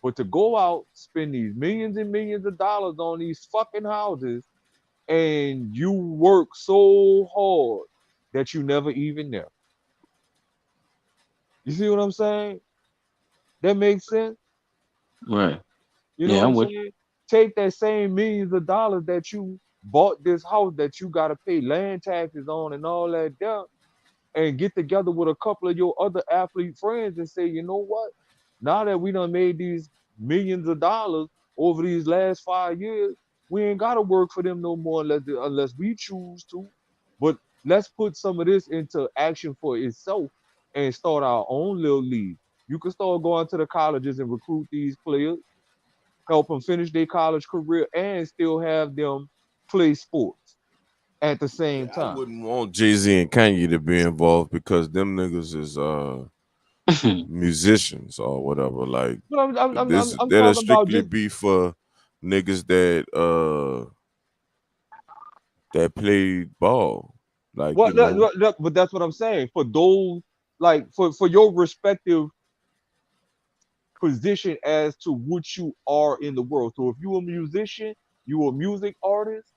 but to go out, spend these millions and millions of dollars on these fucking houses, and you work so hard that you never even there. You see what I'm saying? That makes sense. Right. You know Yeah, what I'm I'm with saying? Take that same millions of dollars that you bought this house that you got to pay land taxes on and all that there, and get together with a couple of your other athlete friends and say, you know what? Now that we done made these millions of dollars over these last 5 years, we ain't got to work for them no more unless we choose to. But let's put some of this into action for itself and start our own little league. You can start going to the colleges and recruit these players, help them finish their college career, and still have them play sports at the Yeah, same I time. wouldn't want Jay-Z and Kanye to be involved because them niggas is musicians or whatever. Like But this I'm that'll talking about strictly just be for niggas that play ball. Like, you know, but that's what I'm saying. For those, like, for your respective position as to what you are in the world. So if you're a musician, you a music artist,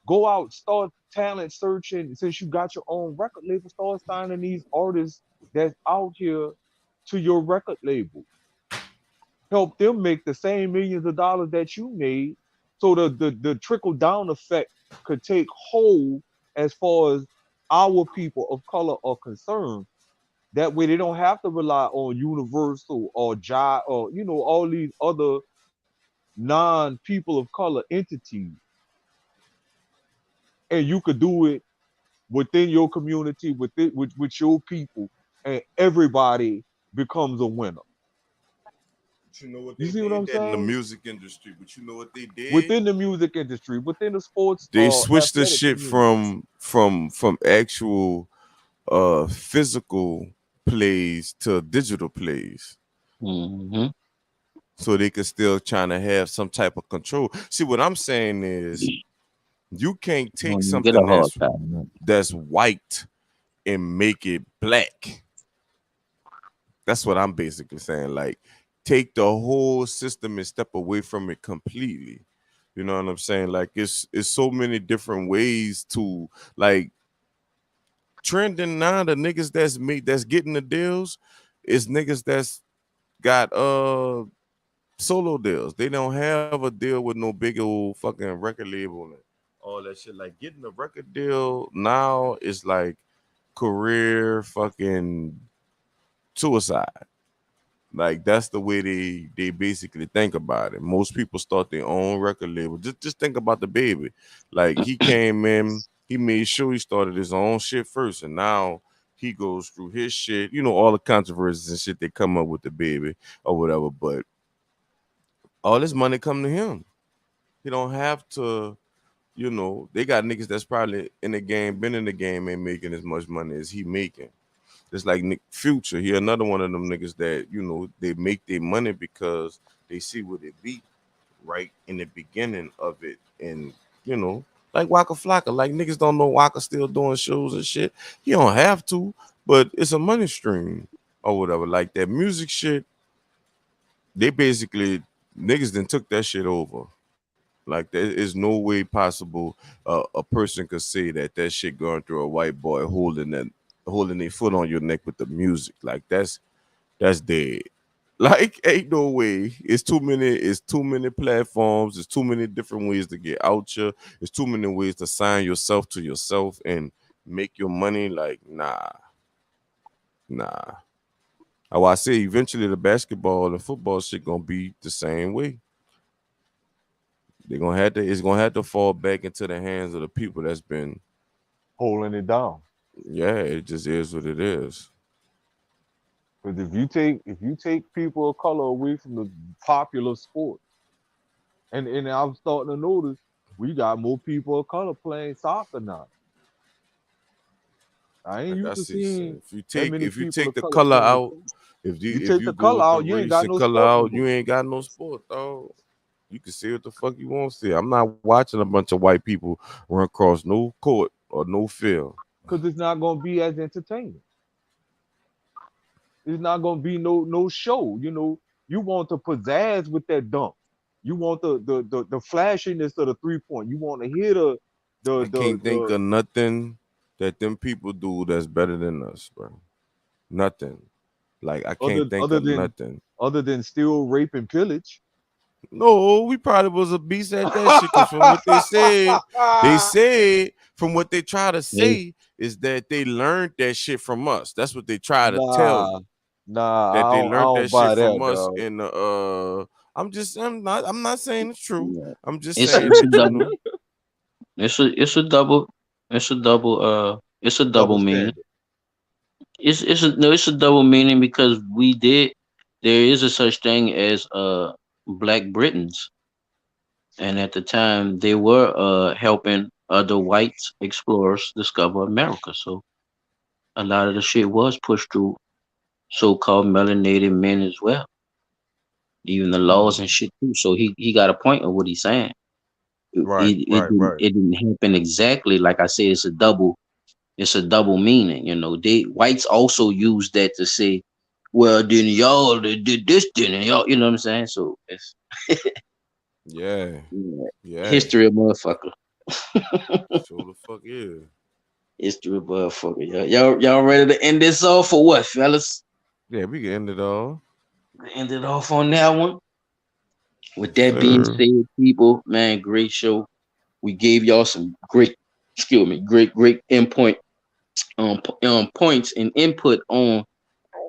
go out, start talent searching. Since you got your own record label, start signing these artists that's out here to your record label. Help them make the same millions of dollars that you made. So the trickle down effect could take hold as far as our people of color are concerned. That way they don't have to rely on Universal or Jive or all these other non people of color entities. And you could do it within your community, with your people, and everybody becomes a winner. but you know what You they see what did I'm that in the saying? music industry. But you know what they did? Within the music industry, within the sports They switched the athletic shit community. from actual physical plays to digital plays. Hmm. So they could still trying to have some type of control. See, what I'm saying is you can't You take don't even get a something hard time. that's white and make it black. That's what I'm basically saying. Like, take the whole system and step away from it completely. You know what I'm saying? Like, it's so many different ways to, like, trending now. The niggas that's getting the deals is niggas that's got solo deals. They don't have a deal with no big old fucking record label and all that shit. Like, getting a record deal now is like career fucking suicide. Like, that's the way they basically think about it. Most people start their own record label. Just think about the baby. Like, he came in, he made sure he started his own shit first, and now he goes through his shit. You know, all the controversies and shit they come up with the baby or whatever. But all this money come to him. He don't have to. You know, they got niggas that's probably in the game, been in the game, ain't making as much money as he making. It's like Nick Future. He another one of them niggas that, you know, they make their money because they see what it be right in the beginning of it. And, you know, like Waka Flocka. Like, niggas don't know Waka still doing shows and shit. He don't have to, but it's a money stream or whatever. Like, that music shit, they basically, niggas then took that shit over. Like, there is no way possible a person could say that that shit going through a white boy holding their foot on your neck with the music. Like, that's dead. Like, ain't no way. It's too many platforms. There's too many different ways to get out here. There's too many ways to sign yourself to yourself and make your money. Like, nah. How I say, eventually the basketball and football shit gonna be the same way. They're gonna have to. It's gonna have to fall back into the hands of the people that's been. Holding it down. Yeah, it just is what it is. Because if you take people of color away from the popular sport, and I'm starting to notice we got more people of color playing soccer now. I ain't Like I used to said, so seeing if you that take many if you people take of the color color playing out, sport. if You you if take you the go color with the out, you ain't race got and no color sport no out, more. you ain't got no sport, dog. You can say what the fuck you want to say. I'm not watching a bunch of white people run across no court or no field. Because it's not gonna be as entertaining. It's not gonna be no show. You want the pizzazz with that dunk. You want the flashiness of the 3 point. You want to hear the I can't think the of nothing that them people do that's better than us, bro. Nothing. Like, I other can't think other of than nothing. other than still rape and pillage. No, we probably was a beast at that shit. Cause from what they said from what they try to Yeah. say is that they learned that shit from us. That's what they try to tell Nah, you. nah, That they I learned don't that shit buy from that, us dog. in the I'm not saying it's true. Yeah. I'm just It's saying it's a that, you double. know, It's a double. It's a double. It's a double Double meaning. standard. It's a double meaning because we did there is a such thing as Black Britons, and at the time they were helping other white explorers discover America. So a lot of the shit was pushed through so-called melanated men as well, even the laws and Mm. shit too. So he got a point of what he's saying. Right, right, right. It didn't happen exactly like I said. It's a double meaning. You know, they whites also use that to say, well, then y'all did this, then y'all. You know what I'm saying? So it's Yeah, yeah, yeah. history of motherfucker. Sure the fuck is. History of motherfucker. Y'all ready to end this off or what, fellas? Yeah, we can end it all. End it off on that one. With Yes, that being sir. said, people, man, great show. We gave y'all some great, excuse me, great input, points and input on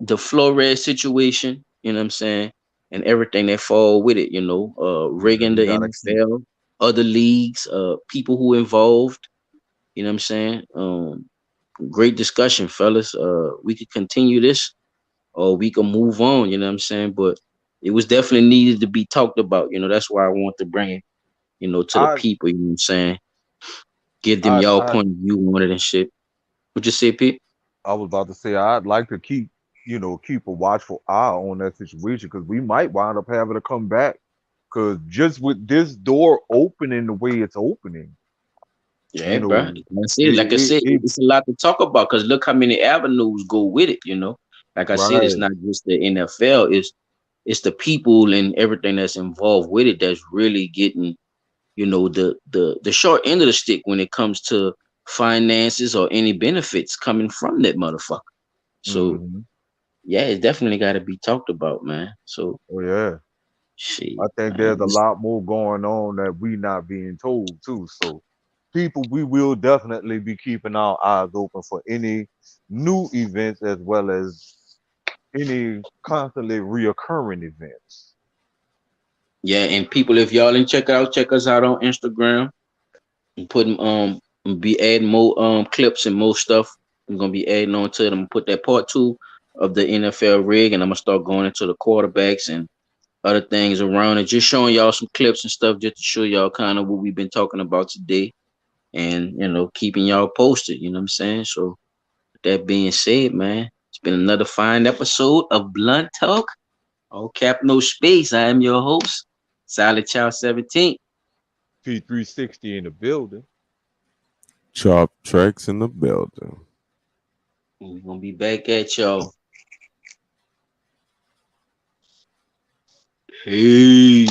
the Flores situation. You know what I'm saying, and everything that fall with it. You know, Yeah, rigging we the gotta keep. NFL, other leagues, people who involved. You know what I'm saying. Great discussion, fellas. We could continue this, or we can move on. You know what I'm saying, but it was definitely needed to be talked about. You know, that's why I want to bring it. You know, to the I, people. You know what I'm saying. Give them y'all I point of view on it and shit. What you say, Pete? I was about to say I'd like to keep, keep a watchful eye on that situation because we might wind up having to come back. Because just with this door opening the way it's opening, Yeah, you bro. know, That's it. Like I it, said, it it's a lot to talk about because look how many avenues go with it. You know, like I said, it's right. not just the NFL. It's the people and everything that's involved with it that's really getting, you know, the short end of the stick when it comes to finances or any benefits coming from that motherfucker. So Hmm. yeah, it's definitely got to be talked about, man. So Oh yeah. I shit, think man. there's a lot more going on that we not being told too. So people, we will definitely be keeping our eyes open for any new events as well as any constantly reoccurring events. Yeah, and people, if y'all didn't check us out on Instagram. I'm putting be adding more clips and more stuff. I'm gonna be adding on to it. I'm gonna put that part two of the NFL rig, and I'm gonna start going into the quarterbacks and other things around it. Just showing y'all some clips and stuff, just to show y'all kind of what we've been talking about today, and you know, keeping y'all posted. You know what I'm saying? So, with that being said, man, it's been another fine episode of Blunt Talk. All cap, no space. I am your host, Solid Child 17. P360 in the building. Chop tracks in the building. We're gonna be back at y'all. Peace.